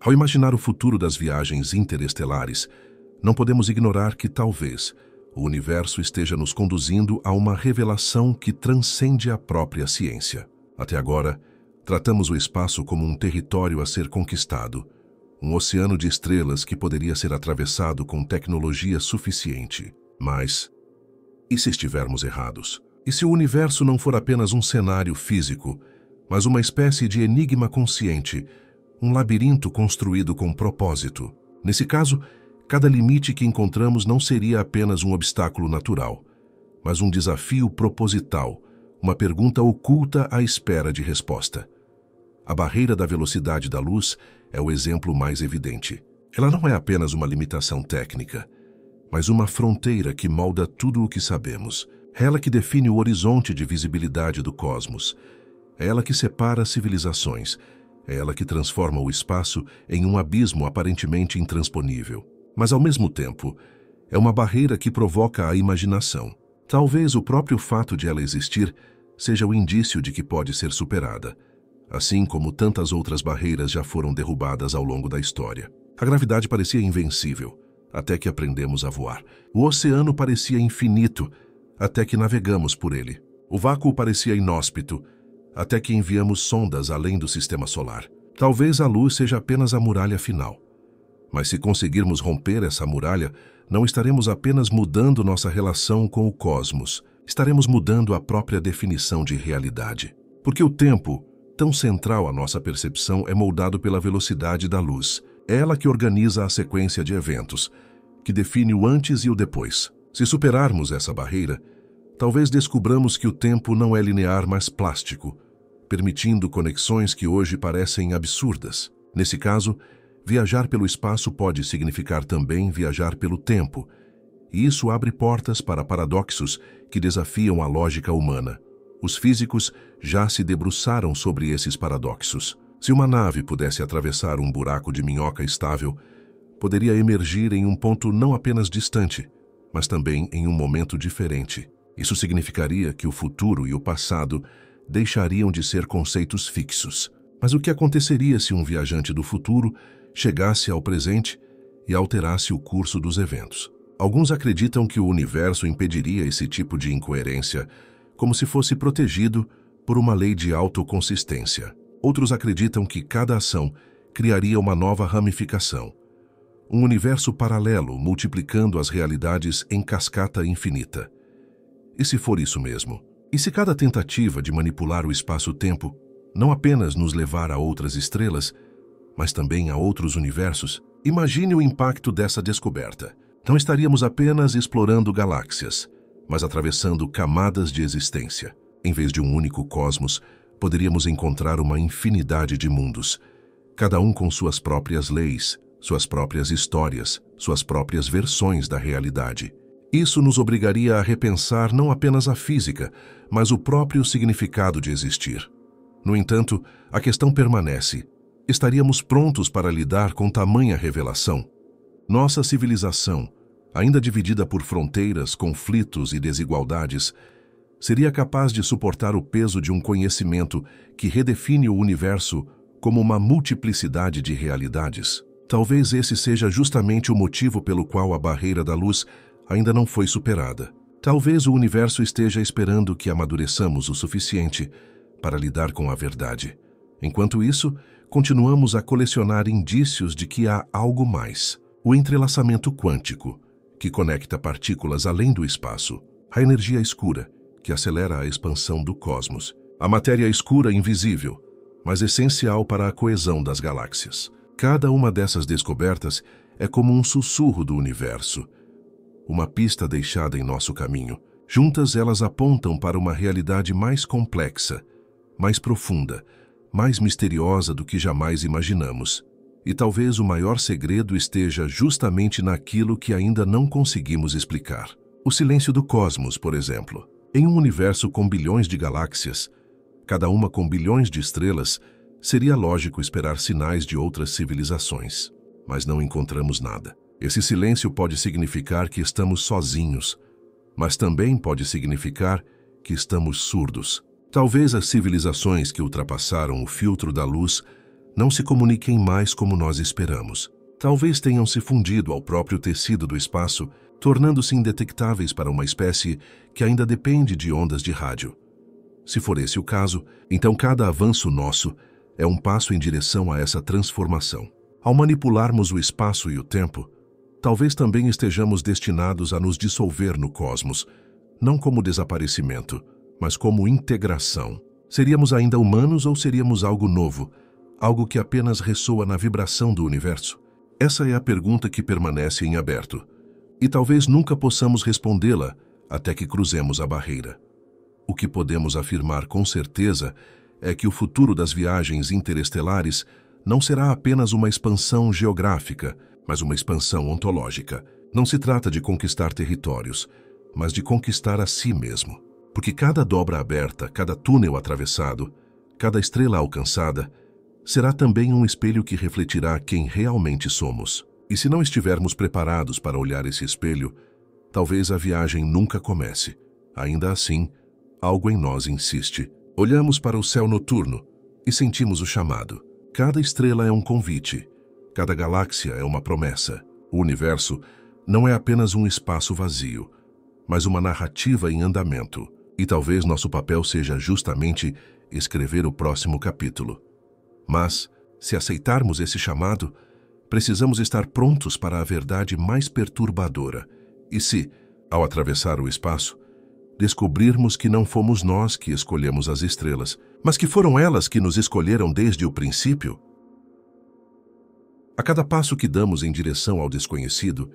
Ao imaginar o futuro das viagens interestelares, não podemos ignorar que talvez o universo esteja nos conduzindo a uma revelação que transcende a própria ciência. Até agora, Tratamos o espaço como um território a ser conquistado, um oceano de estrelas que poderia ser atravessado com tecnologia suficiente. Mas, e se estivermos errados? E se o universo não for apenas um cenário físico, mas uma espécie de enigma consciente, um labirinto construído com propósito? Nesse caso, cada limite que encontramos não seria apenas um obstáculo natural, mas um desafio proposital, uma pergunta oculta à espera de resposta. A barreira da velocidade da luz é o exemplo mais evidente. Ela não é apenas uma limitação técnica, mas uma fronteira que molda tudo o que sabemos. É ela que define o horizonte de visibilidade do cosmos. É ela que separa civilizações. É ela que transforma o espaço em um abismo aparentemente intransponível. Mas, ao mesmo tempo, é uma barreira que provoca a imaginação. Talvez o próprio fato de ela existir seja o indício de que pode ser superada, assim como tantas outras barreiras já foram derrubadas ao longo da história. A gravidade parecia invencível, até que aprendemos a voar. O oceano parecia infinito, até que navegamos por ele. O vácuo parecia inóspito, até que enviamos sondas além do sistema solar. Talvez a luz seja apenas a muralha final. Mas se conseguirmos romper essa muralha, não estaremos apenas mudando nossa relação com o cosmos, estaremos mudando a própria definição de realidade. Porque o tempo, tão central à nossa percepção, é moldado pela velocidade da luz. É ela que organiza a sequência de eventos, que define o antes e o depois. Se superarmos essa barreira, talvez descubramos que o tempo não é linear, mas plástico, permitindo conexões que hoje parecem absurdas. Nesse caso, viajar pelo espaço pode significar também viajar pelo tempo, e isso abre portas para paradoxos que desafiam a lógica humana. Os físicos já se debruçaram sobre esses paradoxos. Se uma nave pudesse atravessar um buraco de minhoca estável, poderia emergir em um ponto não apenas distante, mas também em um momento diferente. Isso significaria que o futuro e o passado deixariam de ser conceitos fixos. Mas o que aconteceria se um viajante do futuro chegasse ao presente e alterasse o curso dos eventos? Alguns acreditam que o universo impediria esse tipo de incoerência, como se fosse protegido por uma lei de autoconsistência. Outros acreditam que cada ação criaria uma nova ramificação, um universo paralelo multiplicando as realidades em cascata infinita. E se for isso mesmo? E se cada tentativa de manipular o espaço-tempo não apenas nos levar a outras estrelas, mas também a outros universos? Imagine o impacto dessa descoberta. Não estaríamos apenas explorando galáxias, mas atravessando camadas de existência. Em vez de um único cosmos, poderíamos encontrar uma infinidade de mundos, cada um com suas próprias leis, suas próprias histórias, suas próprias versões da realidade. Isso nos obrigaria a repensar não apenas a física, mas o próprio significado de existir. No entanto, a questão permanece. Estaríamos prontos para lidar com tamanha revelação? Nossa civilização, ainda dividida por fronteiras, conflitos e desigualdades, seria capaz de suportar o peso de um conhecimento que redefine o universo como uma multiplicidade de realidades? Talvez esse seja justamente o motivo pelo qual a barreira da luz ainda não foi superada. Talvez o universo esteja esperando que amadureçamos o suficiente para lidar com a verdade. Enquanto isso, continuamos a colecionar indícios de que há algo mais. O entrelaçamento quântico, que conecta partículas além do espaço. A energia escura, que acelera a expansão do cosmos. A matéria escura invisível, mas essencial para a coesão das galáxias. Cada uma dessas descobertas é como um sussurro do universo, uma pista deixada em nosso caminho. Juntas elas apontam para uma realidade mais complexa, mais profunda, mais misteriosa do que jamais imaginamos. E talvez o maior segredo esteja justamente naquilo que ainda não conseguimos explicar. O silêncio do cosmos, por exemplo. Em um universo com bilhões de galáxias, cada uma com bilhões de estrelas, seria lógico esperar sinais de outras civilizações. Mas não encontramos nada. Esse silêncio pode significar que estamos sozinhos, mas também pode significar que estamos surdos. Talvez as civilizações que ultrapassaram o filtro da luz não se comuniquem mais como nós esperamos. Talvez tenham se fundido ao próprio tecido do espaço, tornando-se indetectáveis para uma espécie que ainda depende de ondas de rádio. Se for esse o caso, então cada avanço nosso é um passo em direção a essa transformação. Ao manipularmos o espaço e o tempo, talvez também estejamos destinados a nos dissolver no cosmos, não como desaparecimento, mas como integração. Seríamos ainda humanos ou seríamos algo novo, algo que apenas ressoa na vibração do universo? Essa é a pergunta que permanece em aberto, e talvez nunca possamos respondê-la até que cruzemos a barreira. O que podemos afirmar com certeza é que o futuro das viagens interestelares não será apenas uma expansão geográfica, mas uma expansão ontológica. Não se trata de conquistar territórios, mas de conquistar a si mesmo. Porque cada dobra aberta, cada túnel atravessado, cada estrela alcançada, será também um espelho que refletirá quem realmente somos. E se não estivermos preparados para olhar esse espelho, talvez a viagem nunca comece. Ainda assim, algo em nós insiste. Olhamos para o céu noturno e sentimos o chamado. Cada estrela é um convite. Cada galáxia é uma promessa. O universo não é apenas um espaço vazio, mas uma narrativa em andamento. E talvez nosso papel seja justamente escrever o próximo capítulo. Mas, se aceitarmos esse chamado, precisamos estar prontos para a verdade mais perturbadora. E se, ao atravessar o espaço, descobrirmos que não fomos nós que escolhemos as estrelas, mas que foram elas que nos escolheram desde o princípio? A cada passo que damos em direção ao desconhecido,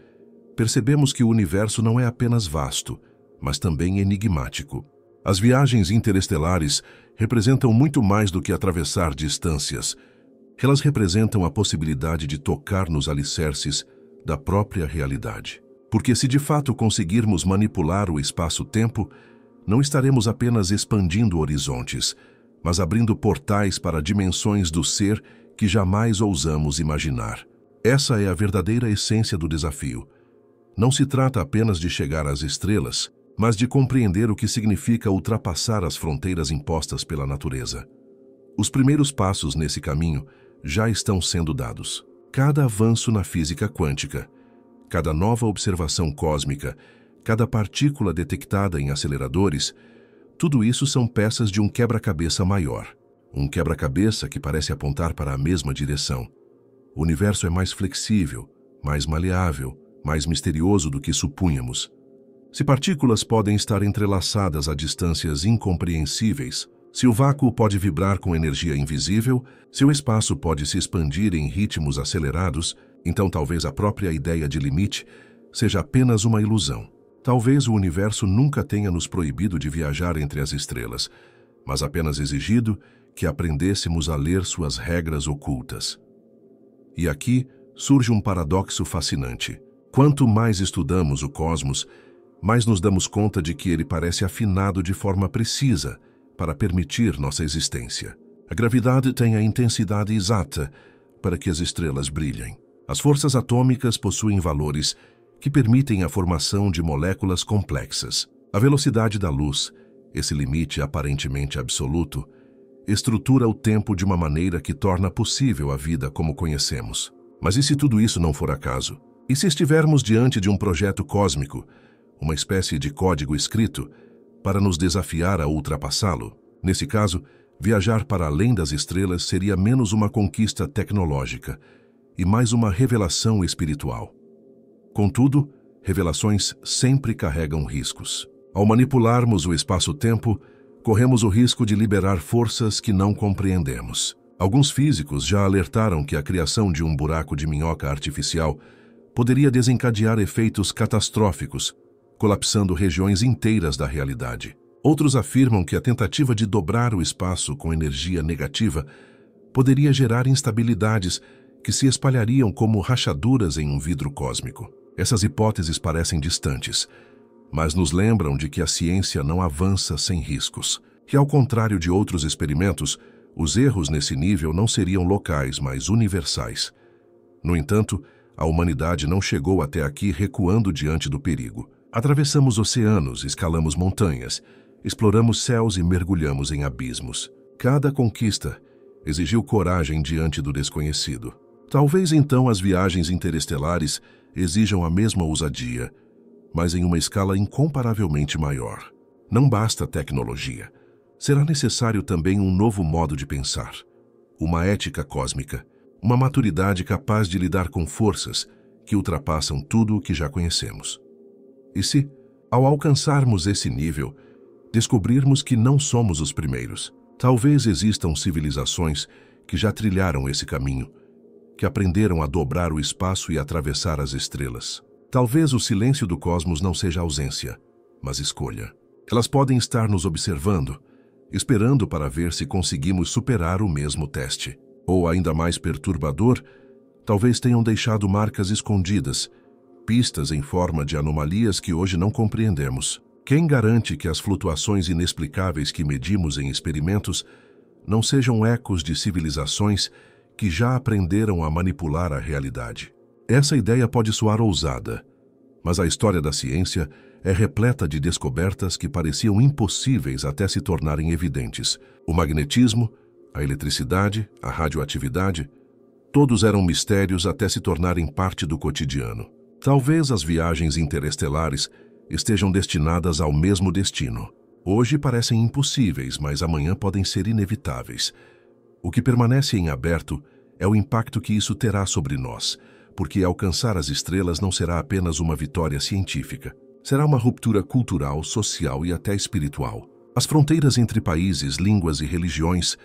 percebemos que o universo não é apenas vasto, mas também enigmático. As viagens interestelares representam muito mais do que atravessar distâncias. Elas representam a possibilidade de tocar nos alicerces da própria realidade. Porque se de fato conseguirmos manipular o espaço-tempo, não estaremos apenas expandindo horizontes, mas abrindo portais para dimensões do ser que jamais ousamos imaginar. Essa é a verdadeira essência do desafio. Não se trata apenas de chegar às estrelas, mas de compreender o que significa ultrapassar as fronteiras impostas pela natureza. Os primeiros passos nesse caminho já estão sendo dados. Cada avanço na física quântica, cada nova observação cósmica, cada partícula detectada em aceleradores, tudo isso são peças de um quebra-cabeça maior. Um quebra-cabeça que parece apontar para a mesma direção. O universo é mais flexível, mais maleável, mais misterioso do que supunhamos. Se partículas podem estar entrelaçadas a distâncias incompreensíveis, se o vácuo pode vibrar com energia invisível, se o espaço pode se expandir em ritmos acelerados, então talvez a própria ideia de limite seja apenas uma ilusão. Talvez o universo nunca tenha nos proibido de viajar entre as estrelas, mas apenas exigido que aprendêssemos a ler suas regras ocultas. E aqui surge um paradoxo fascinante. Quanto mais estudamos o cosmos, mais nos damos conta de que ele parece afinado de forma precisa para permitir nossa existência. A gravidade tem a intensidade exata para que as estrelas brilhem. As forças atômicas possuem valores que permitem a formação de moléculas complexas. A velocidade da luz, esse limite aparentemente absoluto, estrutura o tempo de uma maneira que torna possível a vida como conhecemos. Mas e se tudo isso não for acaso? E se estivermos diante de um projeto cósmico, uma espécie de código escrito, para nos desafiar a ultrapassá-lo? Nesse caso, viajar para além das estrelas seria menos uma conquista tecnológica e mais uma revelação espiritual. Contudo, revelações sempre carregam riscos. Ao manipularmos o espaço-tempo, corremos o risco de liberar forças que não compreendemos. Alguns físicos já alertaram que a criação de um buraco de minhoca artificial poderia desencadear efeitos catastróficos, colapsando regiões inteiras da realidade. Outros afirmam que a tentativa de dobrar o espaço com energia negativa poderia gerar instabilidades que se espalhariam como rachaduras em um vidro cósmico. Essas hipóteses parecem distantes, mas nos lembram de que a ciência não avança sem riscos. Que, ao contrário de outros experimentos, os erros nesse nível não seriam locais, mas universais. No entanto, a humanidade não chegou até aqui recuando diante do perigo. Atravessamos oceanos, escalamos montanhas, exploramos céus e mergulhamos em abismos. Cada conquista exigiu coragem diante do desconhecido. Talvez então as viagens interestelares exijam a mesma ousadia, mas em uma escala incomparavelmente maior. Não basta tecnologia. será necessário também um novo modo de pensar, uma ética cósmica, uma maturidade capaz de lidar com forças que ultrapassam tudo o que já conhecemos. E se, ao alcançarmos esse nível, descobrirmos que não somos os primeiros, talvez existam civilizações que já trilharam esse caminho, que aprenderam a dobrar o espaço e atravessar as estrelas. Talvez o silêncio do cosmos não seja ausência, mas escolha. Elas podem estar nos observando, esperando para ver se conseguimos superar o mesmo teste. Ou, ainda mais perturbador, talvez tenham deixado marcas escondidas, pistas em forma de anomalias que hoje não compreendemos. Quem garante que as flutuações inexplicáveis que medimos em experimentos não sejam ecos de civilizações que já aprenderam a manipular a realidade? Essa ideia pode soar ousada, mas a história da ciência é repleta de descobertas que pareciam impossíveis até se tornarem evidentes. O magnetismo, a eletricidade, a radioatividade, todos eram mistérios até se tornarem parte do cotidiano. Talvez as viagens interestelares estejam destinadas ao mesmo destino. Hoje parecem impossíveis, mas amanhã podem ser inevitáveis. O que permanece em aberto é o impacto que isso terá sobre nós, porque alcançar as estrelas não será apenas uma vitória científica. Será uma ruptura cultural, social e até espiritual. As fronteiras entre países, línguas e religiões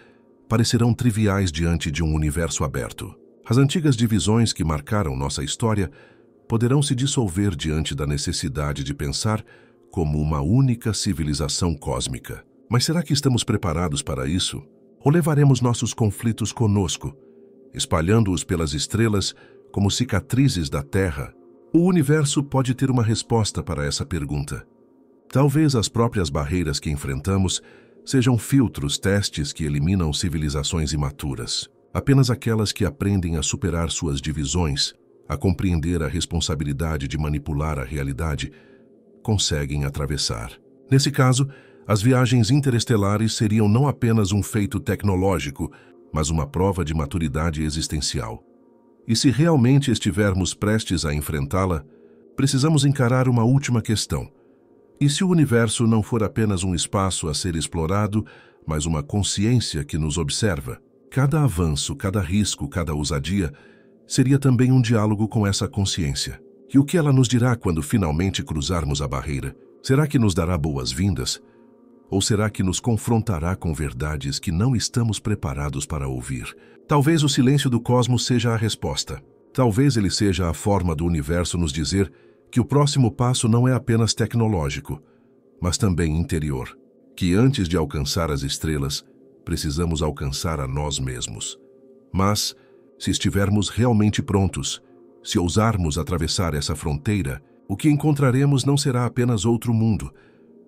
parecerão triviais diante de um universo aberto. As antigas divisões que marcaram nossa história poderão se dissolver diante da necessidade de pensar como uma única civilização cósmica. Mas será que estamos preparados para isso? Ou levaremos nossos conflitos conosco, espalhando-os pelas estrelas como cicatrizes da Terra? O universo pode ter uma resposta para essa pergunta. Talvez as próprias barreiras que enfrentamos sejam filtros, testes que eliminam civilizações imaturas. Apenas aquelas que aprendem a superar suas divisões, a compreender a responsabilidade de manipular a realidade, conseguem atravessar. Nesse caso, as viagens interestelares seriam não apenas um feito tecnológico, mas uma prova de maturidade existencial. E se realmente estivermos prestes a enfrentá-la, precisamos encarar uma última questão. E se o universo não for apenas um espaço a ser explorado, mas uma consciência que nos observa? Cada avanço, cada risco, cada ousadia seria também um diálogo com essa consciência. E o que ela nos dirá quando finalmente cruzarmos a barreira? Será que nos dará boas-vindas? Ou será que nos confrontará com verdades que não estamos preparados para ouvir? Talvez o silêncio do cosmos seja a resposta. Talvez ele seja a forma do universo nos dizer que o próximo passo não é apenas tecnológico, mas também interior. Que antes de alcançar as estrelas, precisamos alcançar a nós mesmos. Mas, se estivermos realmente prontos, se ousarmos atravessar essa fronteira, o que encontraremos não será apenas outro mundo,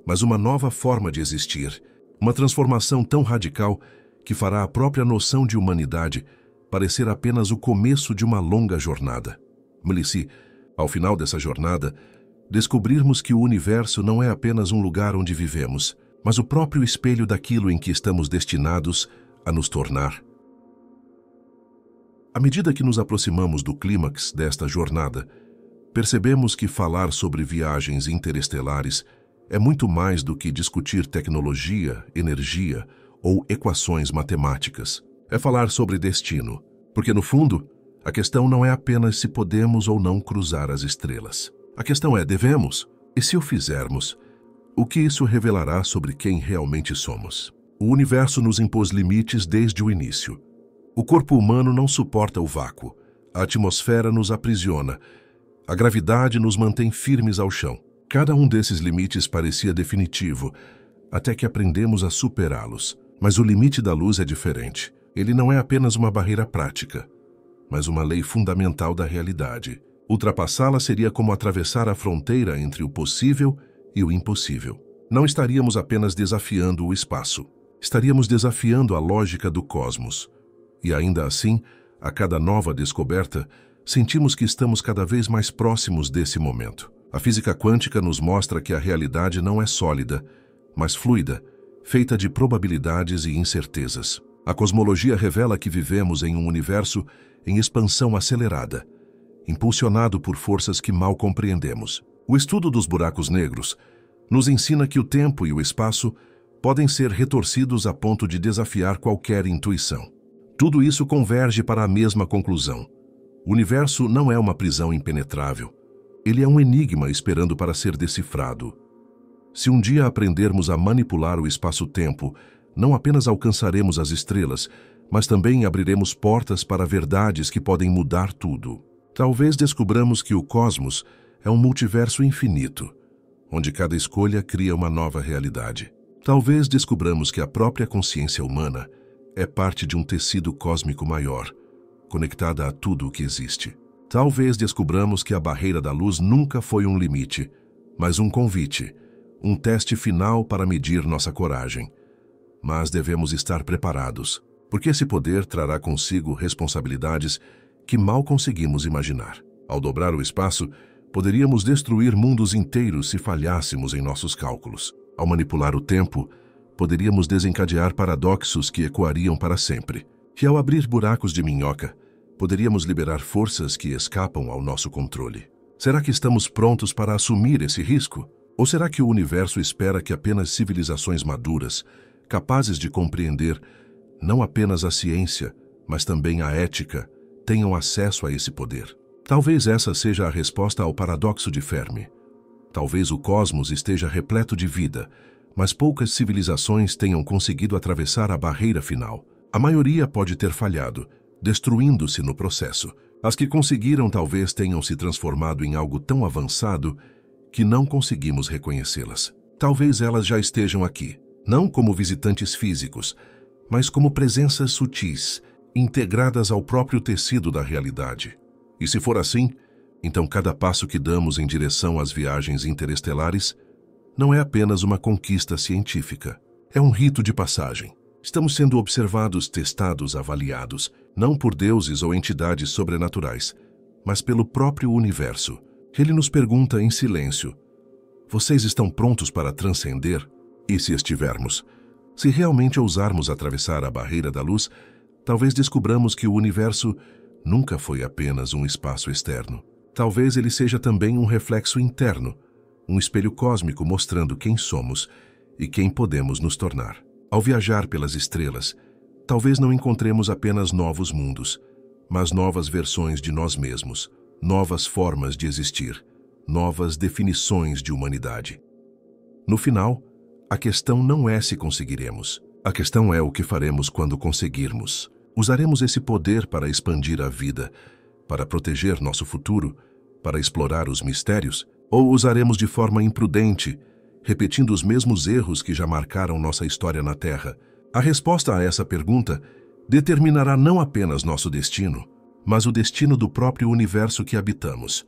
mas uma nova forma de existir, uma transformação tão radical que fará a própria noção de humanidade parecer apenas o começo de uma longa jornada. Melissy, ao final dessa jornada, descobrirmos que o universo não é apenas um lugar onde vivemos, mas o próprio espelho daquilo em que estamos destinados a nos tornar. À medida que nos aproximamos do clímax desta jornada, percebemos que falar sobre viagens interestelares é muito mais do que discutir tecnologia, energia ou equações matemáticas. É falar sobre destino, porque no fundo, a questão não é apenas se podemos ou não cruzar as estrelas. A questão é, devemos? E se o fizermos, o que isso revelará sobre quem realmente somos? O universo nos impôs limites desde o início. O corpo humano não suporta o vácuo. A atmosfera nos aprisiona. A gravidade nos mantém firmes ao chão. Cada um desses limites parecia definitivo, até que aprendemos a superá-los. Mas o limite da luz é diferente. Ele não é apenas uma barreira prática, mas uma lei fundamental da realidade. Ultrapassá-la seria como atravessar a fronteira entre o possível e o impossível. Não estaríamos apenas desafiando o espaço. Estaríamos desafiando a lógica do cosmos. E ainda assim, a cada nova descoberta, sentimos que estamos cada vez mais próximos desse momento. A física quântica nos mostra que a realidade não é sólida, mas fluida, feita de probabilidades e incertezas. A cosmologia revela que vivemos em um universo em expansão acelerada, impulsionado por forças que mal compreendemos. O estudo dos buracos negros nos ensina que o tempo e o espaço podem ser retorcidos a ponto de desafiar qualquer intuição. Tudo isso converge para a mesma conclusão. O universo não é uma prisão impenetrável. Ele é um enigma esperando para ser decifrado. Se um dia aprendermos a manipular o espaço-tempo, não apenas alcançaremos as estrelas, mas também abriremos portas para verdades que podem mudar tudo. Talvez descubramos que o cosmos é um multiverso infinito, onde cada escolha cria uma nova realidade. Talvez descubramos que a própria consciência humana é parte de um tecido cósmico maior, conectada a tudo o que existe. Talvez descubramos que a barreira da luz nunca foi um limite, mas um convite, um teste final para medir nossa coragem. Mas devemos estar preparados, porque esse poder trará consigo responsabilidades que mal conseguimos imaginar. Ao dobrar o espaço, poderíamos destruir mundos inteiros se falhássemos em nossos cálculos. Ao manipular o tempo, poderíamos desencadear paradoxos que ecoariam para sempre. E ao abrir buracos de minhoca, poderíamos liberar forças que escapam ao nosso controle. Será que estamos prontos para assumir esse risco? Ou será que o universo espera que apenas civilizações maduras, capazes de compreender não apenas a ciência, mas também a ética, tenham acesso a esse poder? Talvez essa seja a resposta ao paradoxo de Fermi. Talvez o cosmos esteja repleto de vida, mas poucas civilizações tenham conseguido atravessar a barreira final. A maioria pode ter falhado, destruindo-se no processo. As que conseguiram talvez tenham se transformado em algo tão avançado que não conseguimos reconhecê-las. Talvez elas já estejam aqui, não como visitantes físicos, mas como presenças sutis, integradas ao próprio tecido da realidade. E se for assim, então cada passo que damos em direção às viagens interestelares não é apenas uma conquista científica, é um rito de passagem. Estamos sendo observados, testados, avaliados, não por deuses ou entidades sobrenaturais, mas pelo próprio universo. Ele nos pergunta em silêncio: vocês estão prontos para transcender? E se estivermos, se realmente ousarmos atravessar a barreira da luz, talvez descubramos que o universo nunca foi apenas um espaço externo. Talvez ele seja também um reflexo interno, um espelho cósmico mostrando quem somos e quem podemos nos tornar. Ao viajar pelas estrelas, talvez não encontremos apenas novos mundos, mas novas versões de nós mesmos, novas formas de existir, novas definições de humanidade. No final, a questão não é se conseguiremos. A questão é o que faremos quando conseguirmos. Usaremos esse poder para expandir a vida, para proteger nosso futuro, para explorar os mistérios, ou usaremos de forma imprudente, repetindo os mesmos erros que já marcaram nossa história na Terra? A resposta a essa pergunta determinará não apenas nosso destino, mas o destino do próprio universo que habitamos.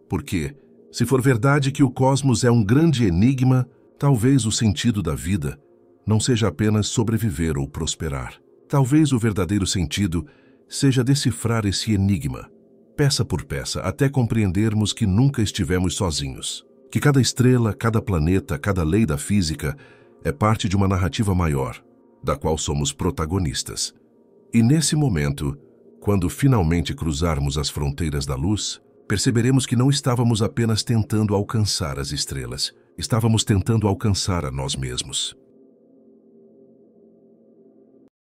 Porque, se for verdade que o cosmos é um grande enigma, talvez o sentido da vida não seja apenas sobreviver ou prosperar. Talvez o verdadeiro sentido seja decifrar esse enigma, peça por peça, até compreendermos que nunca estivemos sozinhos. Que cada estrela, cada planeta, cada lei da física é parte de uma narrativa maior, da qual somos protagonistas. E nesse momento, quando finalmente cruzarmos as fronteiras da luz, perceberemos que não estávamos apenas tentando alcançar as estrelas, estávamos tentando alcançar a nós mesmos.